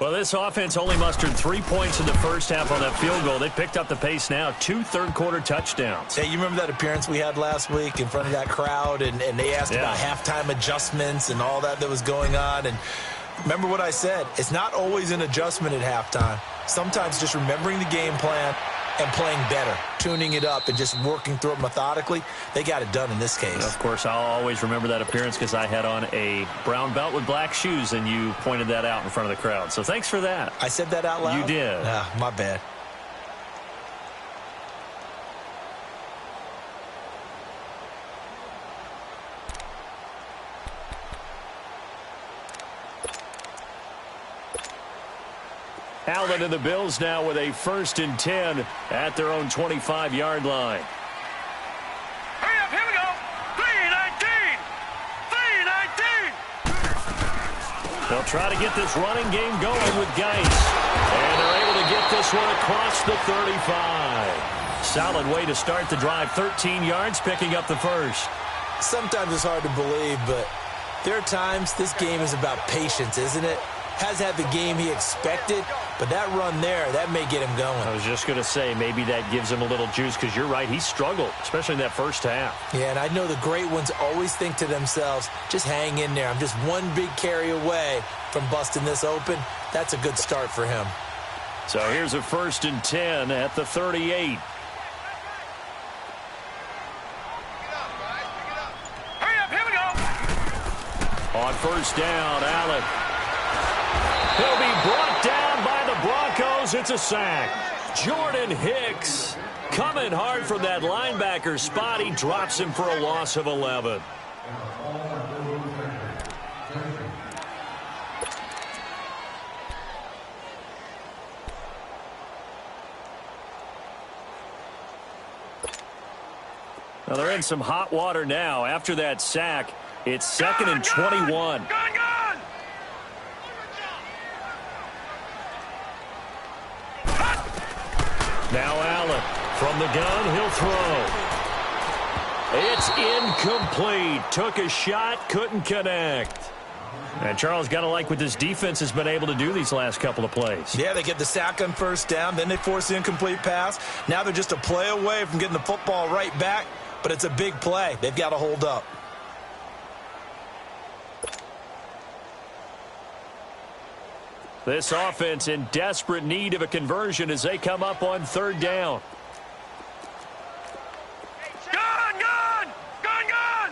[SPEAKER 1] Well, this offense only mustered 3 points in the first half on that field goal. They picked up the pace now. 2 third-quarter touchdowns.
[SPEAKER 2] Hey, you remember that appearance we had last week in front of that crowd? And they asked about halftime adjustments and all that was going on. And remember what I said. It's not always an adjustment at halftime. Sometimes just remembering the game plan and playing better, tuning it up and just working through it methodically. They got it done in this case.
[SPEAKER 1] Of course, I'll always remember that appearance because I had on a brown belt with black shoes, and you pointed that out in front of the crowd. So thanks for that.
[SPEAKER 2] I said that out loud?
[SPEAKER 1] You did.
[SPEAKER 2] Ah, my bad.
[SPEAKER 1] Allen and the Bills now with a 1st and 10 at their own 25-yard line.
[SPEAKER 3] Hurry up, here we go. 3:19. 3:19.
[SPEAKER 1] They'll try to get this running game going with Geis. And they're able to get this one across the 35. Solid way to start the drive. 13 yards, picking up the 1st.
[SPEAKER 2] Sometimes it's hard to believe, but there are times this game is about patience, isn't it? Has had the game he expected, but that run there, that may get him going.
[SPEAKER 1] I was just going to say, maybe that gives him a little juice because you're right, he struggled, especially in that first half.
[SPEAKER 2] Yeah, and I know the great ones always think to themselves, just hang in there. I'm just one big carry away from busting this open. That's a good start for him.
[SPEAKER 1] So here's a 1st and 10 at the 38.
[SPEAKER 3] Hurry up, here we go.
[SPEAKER 1] On 1st down, Allen. He'll be brought down by the Broncos. It's a sack. Jordan Hicks coming hard from that linebacker spot. He drops him for a loss of 11. Well, they're in some hot water now. After that sack, it's 2nd and 21.
[SPEAKER 3] Gun!
[SPEAKER 1] Now Allen from the gun, he'll throw. It's incomplete. Took a shot, couldn't connect. And Charles, got to like what this defense has been able to do these last couple of plays.
[SPEAKER 2] Yeah, they get the sack on 1st down, then they force the incomplete pass. Now they're just a play away from getting the football right back, but it's a big play. They've got to hold up.
[SPEAKER 1] This offense in desperate need of a conversion as they come up on third down.
[SPEAKER 3] Gun, gun! Gun, gun!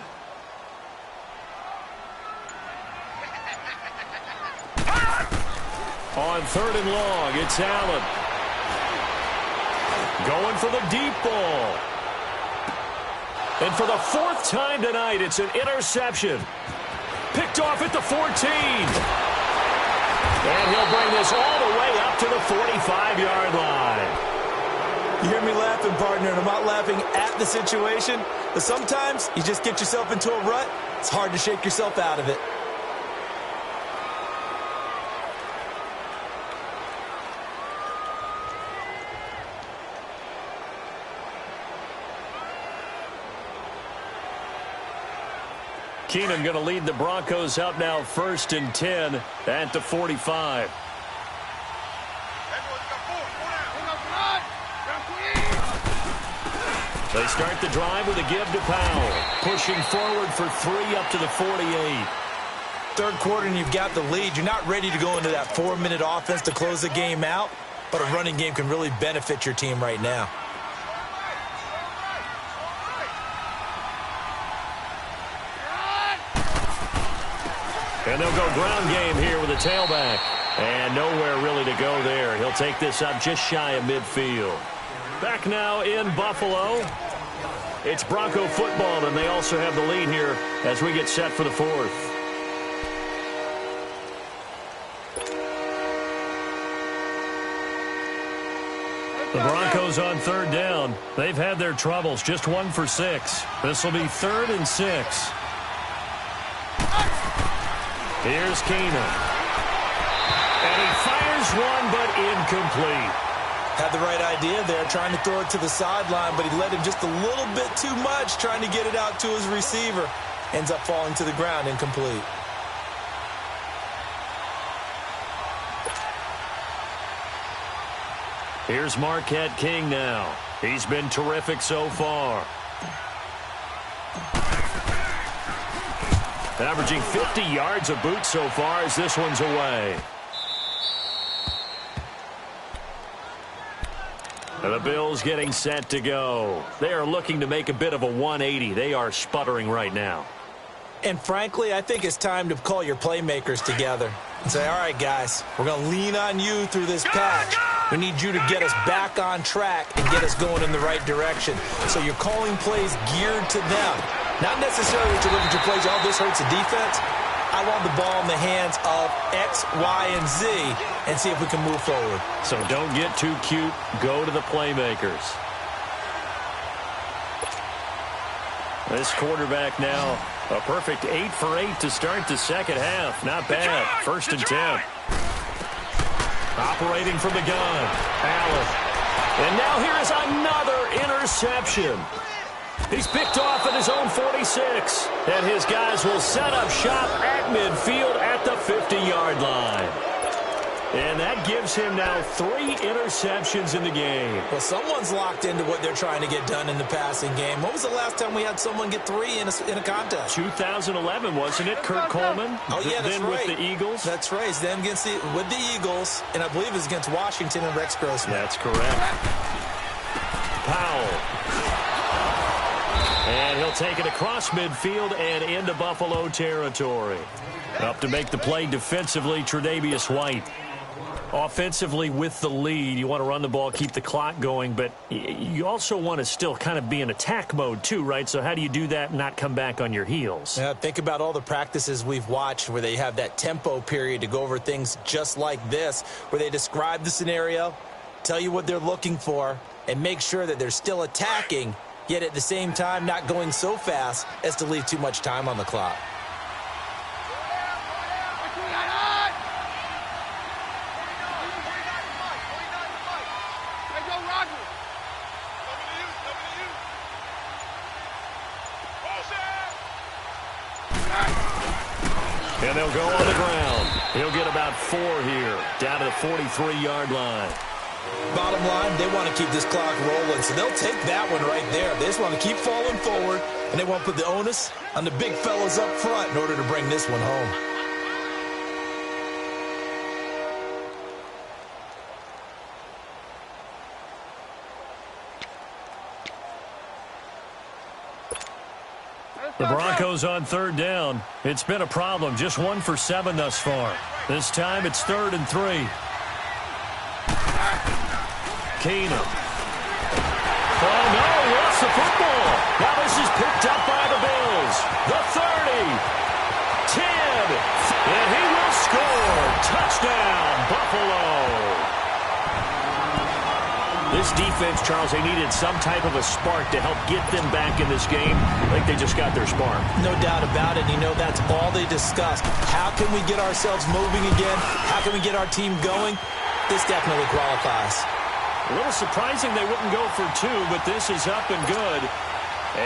[SPEAKER 1] On third and long, it's Allen. Going for the deep ball. And for the fourth time tonight, it's an interception. Picked off at the 14. And he'll bring this all the way up to the 45-yard line.
[SPEAKER 4] You hear me laughing, partner, and I'm not laughing at the situation, but sometimes you just get yourself into a rut. It's hard to shake yourself out of it.
[SPEAKER 1] Keenum going to lead the Broncos up now 1st and 10 at the 45. They start the drive with a give to Powell. Pushing forward for 3 up to the 48.
[SPEAKER 2] Third quarter and you've got the lead. You're not ready to go into that 4-minute offense to close the game out, but a running game can really benefit your team right now.
[SPEAKER 1] And they'll go ground game here with a tailback. And nowhere really to go there. He'll take this up just shy of midfield. Back now in Buffalo. It's Bronco football, and they also have the lead here as we get set for the fourth. The Broncos on third down. They've had their troubles. Just 1 for 6. This will be 3rd and 6. Here's Keenum. And he fires one, but incomplete.
[SPEAKER 2] Had the right idea there, trying to throw it to the sideline, but he let him just a little bit too much, trying to get it out to his receiver. Ends up falling to the ground, incomplete.
[SPEAKER 1] Here's Marquette King now. He's been terrific so far. Averaging 50 yards a boot so far as this one's away. And the Bills getting set to go. They are looking to make a bit of a 180. They are sputtering right now.
[SPEAKER 2] And frankly, I think it's time to call your playmakers together and say, all right, guys, we're going to lean on you through this patch. We need you to get us back on track and get us going in the right direction. So you're calling plays geared to them. Not necessarily to look at your plays, oh, this hurts the defense. I want the ball in the hands of X, Y, and Z and see if we can move forward.
[SPEAKER 1] So don't get too cute. Go to the playmakers. This quarterback now, a perfect 8 for 8 to start the second half. Not bad. 1st and 10. Operating from the gun. Allen. And now here is another interception. He's picked off at his own 46. And his guys will set up shop at midfield at the 50-yard line. And that gives him now 3 interceptions in the game.
[SPEAKER 2] Well, someone's locked into what they're trying to get done in the passing game. When was the last time we had someone get 3 in a contest?
[SPEAKER 1] 2011, wasn't it? Kurt Coleman?
[SPEAKER 2] Oh, yeah, that's
[SPEAKER 1] then
[SPEAKER 2] right.
[SPEAKER 1] with the Eagles?
[SPEAKER 2] That's right. It's them with the Eagles, and I believe it's against Washington and Rex Grossman.
[SPEAKER 1] That's correct. Powell. And he'll take it across midfield and into Buffalo territory. Up to make the play defensively, Tre'Davious White. Offensively with the lead, you want to run the ball, keep the clock going, but you also want to still kind of be in attack mode too, right? So how do you do that and not come back on your heels?
[SPEAKER 2] Yeah, think about all the practices we've watched where they have that tempo period to go over things just like this, where they describe the scenario, tell you what they're looking for, and make sure that they're still attacking, yet at the same time not going so fast as to leave too much time on the clock.
[SPEAKER 1] And they'll go on the ground. He'll get about 4 here, down to the 43-yard line.
[SPEAKER 2] Bottom line, they want to keep this clock rolling, so they'll take that one right there. They just want to keep falling forward, and they want to put the onus on the big fellas up front in order to bring this one home.
[SPEAKER 1] The Broncos on third down. It's been a problem. Just 1 for 7 thus far. This time it's 3rd and 3. Keenum. Oh, no, lost the football. Now this is picked up by the Bills. The 30. 10. And he will score. Touchdown, Buffalo. This defense, Charles, they needed some type of a spark to help get them back in this game. I think they just got their spark. No doubt about it. You know, that's all they discussed. How can we get ourselves moving again? How can we get our team going? This definitely qualifies. A little surprising they wouldn't go for 2, but this is up and good.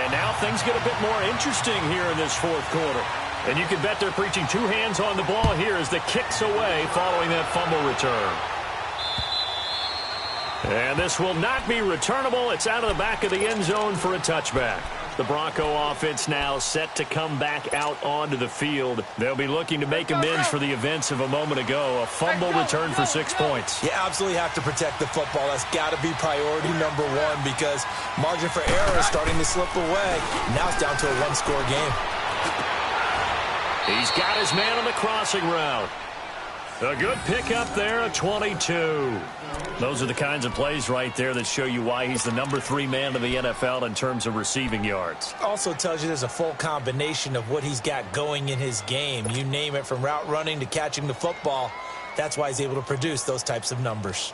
[SPEAKER 1] And now things get a bit more interesting here in this 4th quarter. And you can bet they're preaching 2 hands on the ball here as the kick's away following that fumble return. And this will not be returnable. It's out of the back of the end zone for a touchback. The Bronco offense now set to come back out onto the field. They'll be looking to make amends for the events of a moment ago. A fumble return for 6 points.
[SPEAKER 2] You absolutely have to protect the football. That's got to be priority number 1 because margin for error is starting to slip away. Now it's down to a 1-score game.
[SPEAKER 1] He's got his man on the crossing route. A good pickup there, a 22. Those are the kinds of plays right there that show you why he's the number 3 man of the NFL in terms of receiving yards.
[SPEAKER 2] Also tells you there's a full combination of what he's got going in his game. You name it, from route running to catching the football. That's why he's able to produce those types of numbers.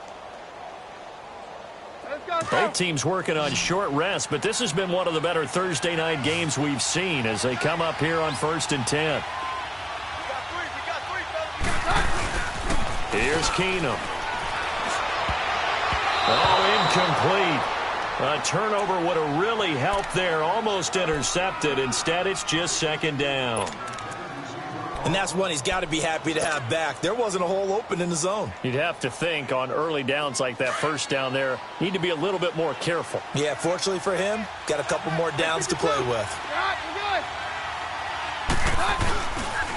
[SPEAKER 1] Both teams working on short rest, but this has been one of the better Thursday night games we've seen as they come up here on 1st and 10. Here's Keenum. Oh, incomplete. A turnover would have really helped there. Almost intercepted. Instead, it's just 2nd down.
[SPEAKER 2] And that's one he's got to be happy to have back. There wasn't a hole open in the zone.
[SPEAKER 1] You'd have to think on early downs like that 1st down there, need to be a little bit more careful.
[SPEAKER 2] Yeah, fortunately for him, got a couple more downs to play with.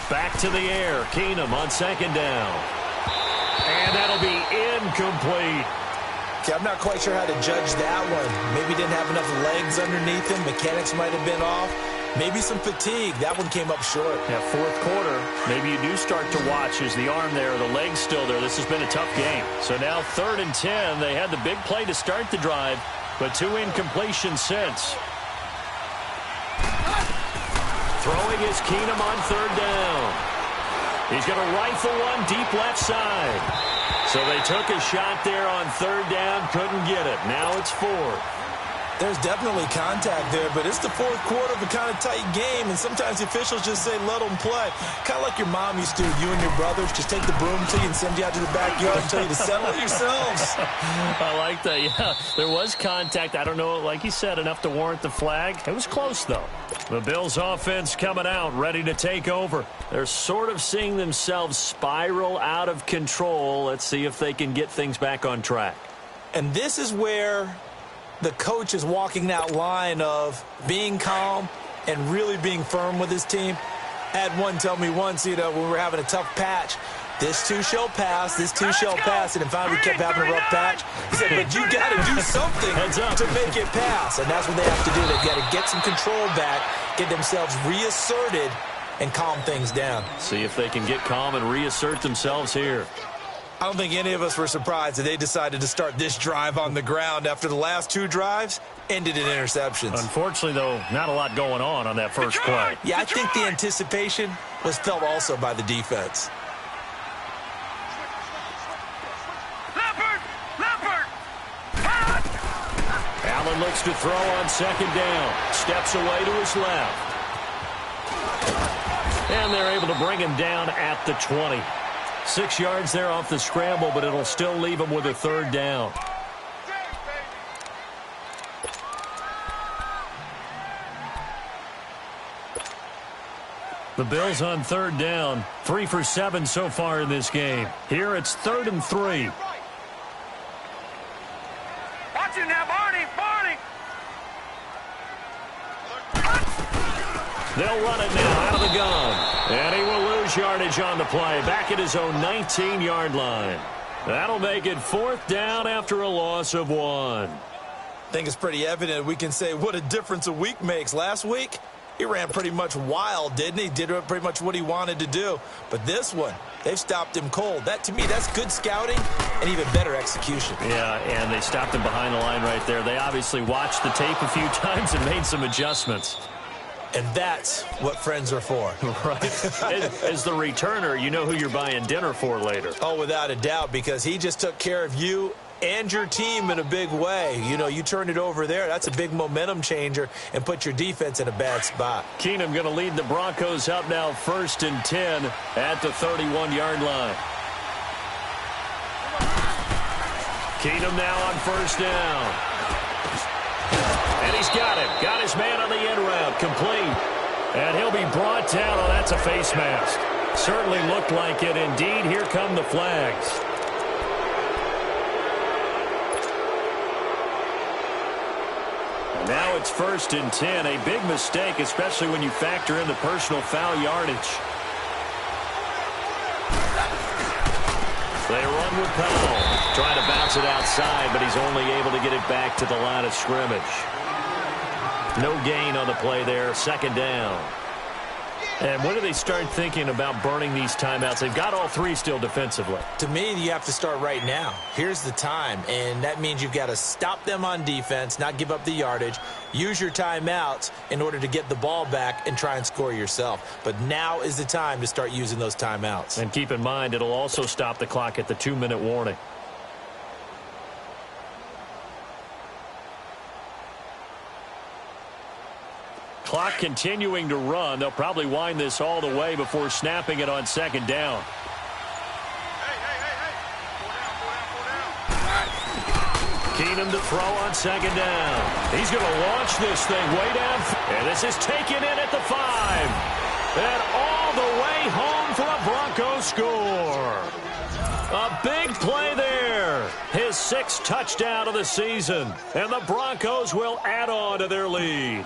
[SPEAKER 1] Back to the air. Keenum on 2nd down. And that'll be incomplete.
[SPEAKER 2] Okay, I'm not quite sure how to judge that one. Maybe didn't have enough legs underneath him. Mechanics might have been off. Maybe some fatigue. That one came up short.
[SPEAKER 1] Yeah, 4th quarter, maybe you do start to watch as the arm there, the leg's still there. This has been a tough game. So now 3rd and 10. They had the big play to start the drive, but 2 incompletions since. Throwing is Keenum on 3rd down. He's going to rifle one deep left side. So they took a shot there on 3rd down, couldn't get it. Now it's 4th.
[SPEAKER 2] There's definitely contact there, but it's the 4th quarter of a kind of tight game, and sometimes the officials just say, let them play. Kind of like your mom used to, you and your brothers, just take the broom to you and send you out to the backyard and tell you to settle it yourselves.
[SPEAKER 1] I like that, yeah. There was contact. I don't know, like you said, enough to warrant the flag. It was close, though. The Bills offense coming out, ready to take over. They're sort of seeing themselves spiral out of control. Let's see if they can get things back on track.
[SPEAKER 2] And this is where the coach is walking that line of being calm and really being firm with his team. I had one tell me once, when we were having a tough patch, this too shall pass, this too shall pass, and finally we kept having a rough patch. He said, but you got to do something to make it pass, and that's what they have to do. They've got to get some control back, get themselves reasserted, and calm things down.
[SPEAKER 1] See if they can get calm and reassert themselves here.
[SPEAKER 2] I don't think any of us were surprised that they decided to start this drive on the ground after the last 2 drives ended in interceptions.
[SPEAKER 1] Unfortunately, though, not a lot going on that first play.
[SPEAKER 2] Yeah, I think the anticipation was felt also by the defense.
[SPEAKER 1] Allen looks to throw on 2nd down. Steps away to his left. And they're able to bring him down at the 20. 6 yards there off the scramble, but it'll still leave him with a 3rd down. The Bills on 3rd down. 3 for 7 so far in this game. Here it's 3rd and 3.
[SPEAKER 3] Watch it now, Barney!
[SPEAKER 1] They'll run it now out of the gun. And he will lose yardage on the play. Back at his own 19-yard line. That'll make it 4th down after a loss of 1.
[SPEAKER 2] I think it's pretty evident we can say what a difference a week makes. Last week, he ran pretty much wild, didn't he? Did pretty much what he wanted to do. But this one, they've stopped him cold. That, to me, that's good scouting and even better execution.
[SPEAKER 1] Yeah, and they stopped him behind the line right there. They obviously watched the tape a few times and made some adjustments.
[SPEAKER 2] And that's what friends are for.
[SPEAKER 1] Right. As the returner, you know who you're buying dinner for later.
[SPEAKER 2] Oh, without a doubt, because he just took care of you and your team in a big way. You know, you turn it over there, that's a big momentum changer and put your defense in a bad spot.
[SPEAKER 1] Keenum going to lead the Broncos up now 1st and 10 at the 31-yard line. Keenum now on 1st down. And he's got him. Got his man on the end route. Complete. And he'll be brought down. Oh, that's a face mask. Certainly looked like it. Indeed, here come the flags. And now it's 1st and 10. A big mistake, especially when you factor in the personal foul yardage. They run with Powell. Trying to bounce it outside, but he's only able to get it back to the line of scrimmage. No gain on the play there. 2nd down. And when do they start thinking about burning these timeouts? They've got all 3 still defensively.
[SPEAKER 2] To me, you have to start right now. Here's the time, and that means you've got to stop them on defense, not give up the yardage, use your timeouts in order to get the ball back and try and score yourself. But now is the time to start using those timeouts.
[SPEAKER 1] And keep in mind, it'll also stop the clock at the 2-minute warning. Clock continuing to run. They'll probably wind this all the way before snapping it on 2nd down. Keenum to throw on 2nd down. He's going to launch this thing way down. And this is taken in at the 5. And all the way home for a Broncos score. A big play there. His 6th touchdown of the season. And the Broncos will add on to their lead.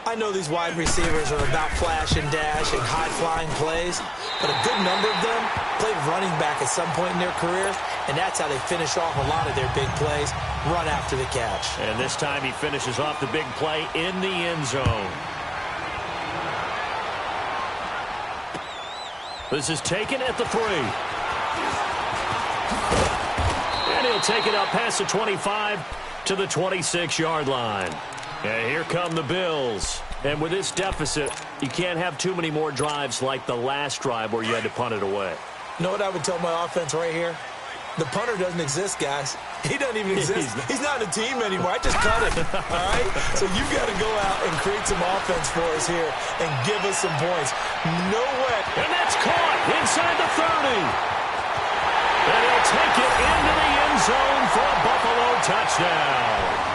[SPEAKER 2] I know these wide receivers are about flash and dash and high-flying plays, but a good number of them played running back at some point in their career, and that's how they finish off a lot of their big plays, run after the catch.
[SPEAKER 1] And this time he finishes off the big play in the end zone. This is taken at the 3. And he'll take it up past the 25 to the 26-yard line. And here come the Bills. And with this deficit, you can't have too many more drives like the last drive where you had to punt it away.
[SPEAKER 2] You know what I would tell my offense right here? The punter doesn't exist, guys. He doesn't even exist. He's not a team anymore. I just cut him, all right? So you've got to go out and create some offense for us here and give us some points. No way.
[SPEAKER 1] And that's caught inside the 30. And he'll take it into the end zone for a Buffalo touchdown.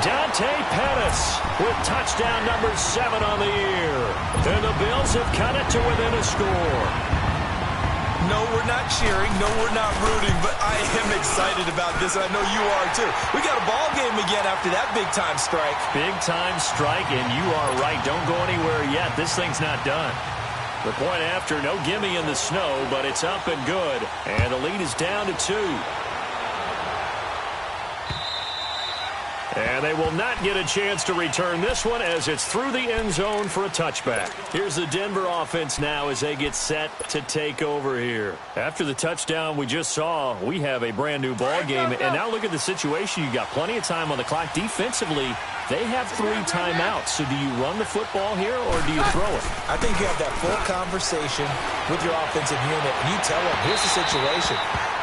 [SPEAKER 1] Dante Pettis with touchdown number 7 on the year. And the Bills have cut it to within a score.
[SPEAKER 4] No, we're not cheering. No, we're not rooting. But I am excited about this, and I know you are too. We got a ball game again after that big-time strike.
[SPEAKER 1] Big-time strike, and you are right. Don't go anywhere yet. This thing's not done. The point after, no gimme in the snow, but it's up and good. And the lead is down to 2. And they will not get a chance to return this one as it's through the end zone for a touchback. Here's the Denver offense now as they get set to take over here. After the touchdown we just saw, we have a brand new ball game. And now look at the situation. You got plenty of time on the clock. Defensively, they have 3 timeouts. So do you run the football here or do you throw it?
[SPEAKER 2] I think you have that full conversation with your offensive unit. And you tell them, here's the situation.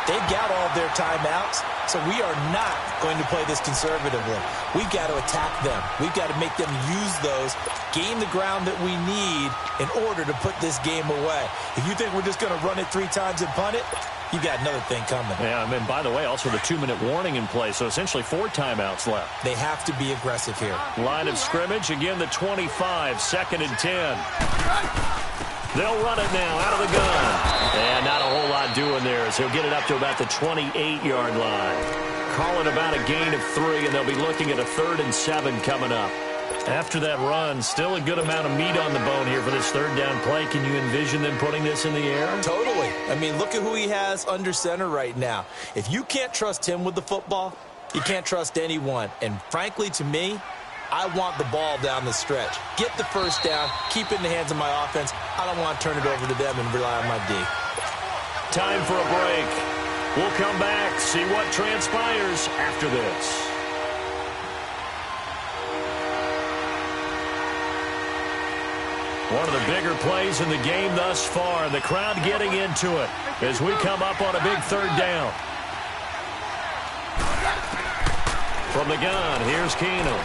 [SPEAKER 2] They've got all of their timeouts, so we are not going to play this conservatively. We've got to attack them. We've got to make them use those, gain the ground that we need in order to put this game away. If you think we're just going to run it 3 times and punt it, you got another thing coming.
[SPEAKER 1] Yeah, and by the way, also the 2-minute warning in play, so essentially 4 timeouts left.
[SPEAKER 2] They have to be aggressive here.
[SPEAKER 1] Line of scrimmage, again the 25, 2nd and 10. They'll run it now out of the gun. And not a whole lot doing there as he'll get it up to about the 28-yard line. Calling about a gain of 3, and they'll be looking at a 3rd and 7 coming up. After that run, still a good amount of meat on the bone here for this 3rd down play. Can you envision them putting this in the air?
[SPEAKER 2] Totally. I mean, look at who he has under center right now. If you can't trust him with the football, you can't trust anyone. And frankly, to me, I want the ball down the stretch. Get the first down, keep it in the hands of my offense. I don't want to turn it over to them and rely on my D.
[SPEAKER 1] Time for a break. We'll come back, see what transpires after this. One of the bigger plays in the game thus far. The crowd getting into it as we come up on a big third down. From the gun, here's Keenum.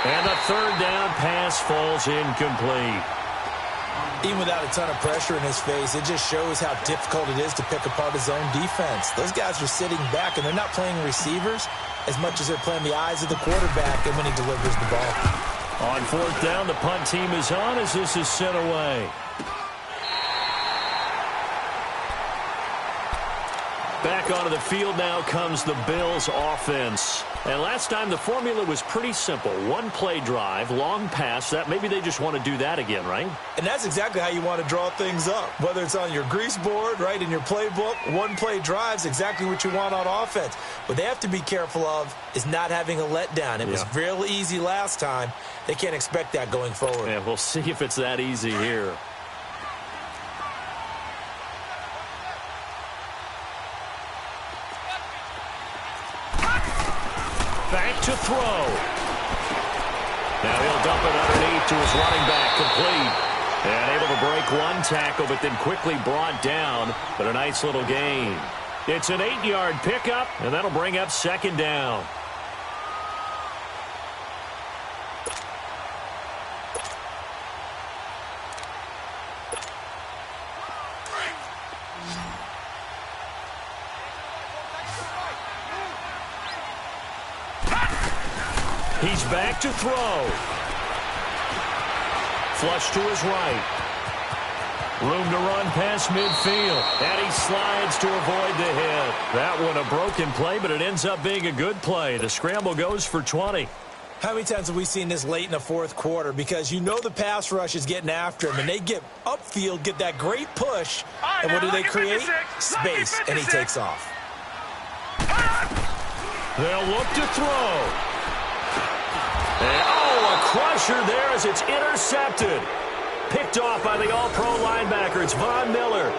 [SPEAKER 1] And the third down pass falls incomplete.
[SPEAKER 2] Even without a ton of pressure in his face, it just shows how difficult it is to pick apart his own defense. Those guys are sitting back, and they're not playing receivers as much as they're playing the eyes of the quarterback and when he delivers the ball.
[SPEAKER 1] On fourth down, the punt team is on as this is sent away. Back onto the field now comes the Bills offense. And last time the formula was pretty simple. One play drive, long pass. That maybe they just want to do that again, right?
[SPEAKER 4] And that's exactly how you want to draw things up. Whether it's on your grease board, right, in your playbook, one play drive's exactly what you want on offense. What they have to be careful of is not having a letdown. It was real easy last time. They can't expect that going forward.
[SPEAKER 1] Yeah, we'll see if it's that easy here. Back to throw. Now he'll dump it underneath to his running back, complete. And able to break one tackle, but then quickly brought down. But a nice little gain. It's an 8-yard pickup, and that'll bring up second down. He's back to throw. Flush to his right. Room to run past midfield. And he slides to avoid the hit. That one a broken play, but it ends up being a good play. The scramble goes for 20.
[SPEAKER 2] How many times have we seen this late in the fourth quarter? Because you know the pass rush is getting after him, and they get upfield, get that great push, and what do they create? Space, and he takes off.
[SPEAKER 1] They'll look to throw. And, a crusher there as it's intercepted. Picked off by the all-pro linebacker. It's Von Miller.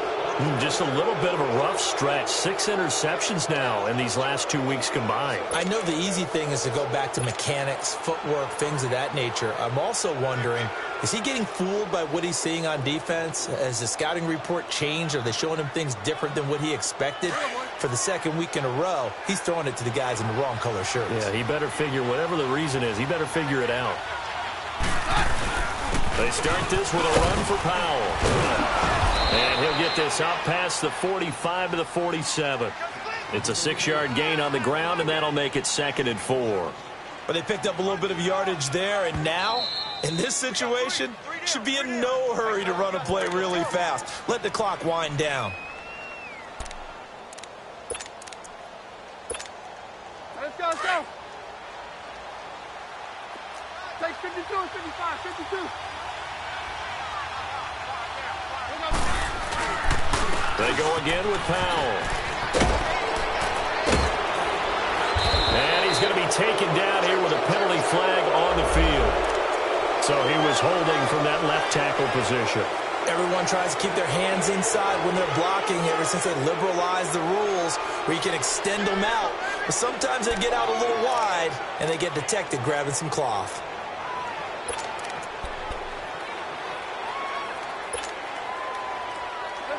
[SPEAKER 1] Just a little bit of a rough stretch. 6 interceptions now in these last 2 weeks combined.
[SPEAKER 2] I know the easy thing is to go back to mechanics, footwork, things of that nature. I'm also wondering, is he getting fooled by what he's seeing on defense? Has the scouting report changed? Are they showing him things different than what he expected? For the second week in a row, he's throwing it to the guys in the wrong color shirts.
[SPEAKER 1] Yeah, he better figure, whatever the reason is, he better figure it out. They start this with a run for Powell. And he'll get this out past the 45 to the 47. It's a 6-yard gain on the ground, and that'll make it 2nd and 4.
[SPEAKER 4] But they picked up a little bit of yardage there, and now, in this situation, should be in no hurry to run a play really fast. Let the clock wind down.
[SPEAKER 3] Let's go, let's go. Take 52, 55, 52.
[SPEAKER 1] They go again with Powell. And he's going to be taken down here with a penalty flag on the field. So he was holding from that left tackle position.
[SPEAKER 2] Everyone tries to keep their hands inside when they're blocking ever since they liberalized the rules where you can extend them out. But sometimes they get out a little wide and they get detected grabbing some cloth.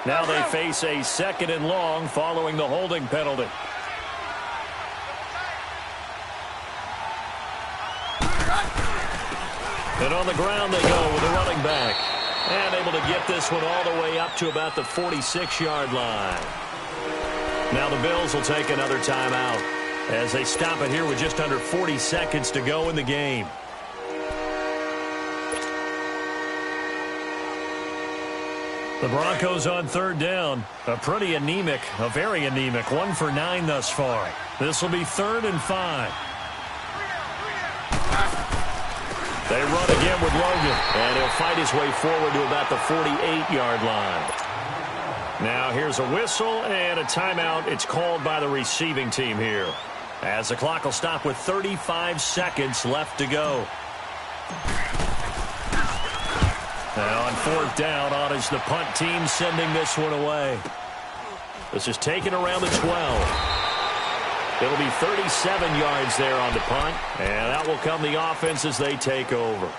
[SPEAKER 1] Now they face a 2nd and long following the holding penalty. And on the ground they go with a running back. And able to get this one all the way up to about the 46-yard line. Now the Bills will take another timeout as they stop it here with just under 40 seconds to go in the game. The Broncos on 3rd down. A very anemic 1 for 9 thus far. This will be 3rd and 5. They run again with Logan, and he'll fight his way forward to about the 48-yard line. Now here's a whistle and a timeout. It's called by the receiving team here. As the clock will stop with 35 seconds left to go. And on fourth down, on is the punt team sending this one away. This is taken around the 12. It'll be 37 yards there on the punt. And out will come the offense as they take over.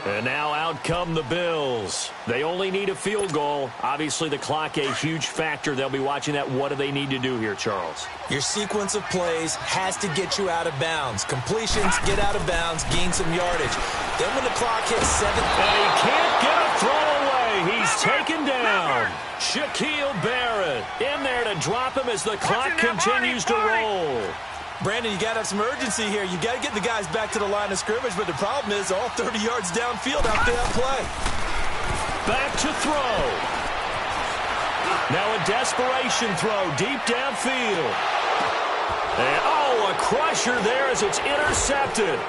[SPEAKER 1] And now out come the Bills. They only need a field goal. Obviously, the clock a huge factor. They'll be watching that. What do they need to do here, Charles?
[SPEAKER 2] Your sequence of plays has to get you out of bounds. Completions, get out of bounds, gain some yardage. Then when the clock hits 7...
[SPEAKER 1] And he can't get a throw away. He's taken down. Shaquille Barrett in there to drop him as the clock continues to roll.
[SPEAKER 4] Brandon, you got to have some urgency here. You got to get the guys back to the line of scrimmage, but the problem is all 30 yards downfield after that play.
[SPEAKER 1] Back to throw. Now a desperation throw deep downfield. And, a crusher there as it's intercepted.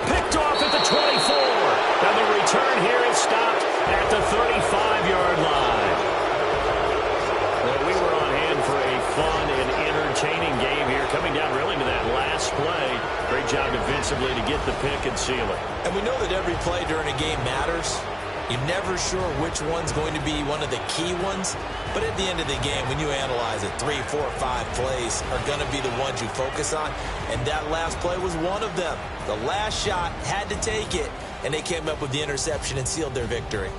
[SPEAKER 1] Picked off at the 24. And the return here is stopped at the 35-yard line. Well, we were on hand for a fun and entertaining game here, coming down really to that last play. Great job defensively to get the pick and seal it.
[SPEAKER 2] And we know that every play during a game matters. You're never sure which one's going to be one of the key ones. But at the end of the game, when you analyze it, 3, 4, 5 plays are going to be the ones you focus on. And that last play was one of them. The last shot had to take it, and they came up with the interception and sealed their victory.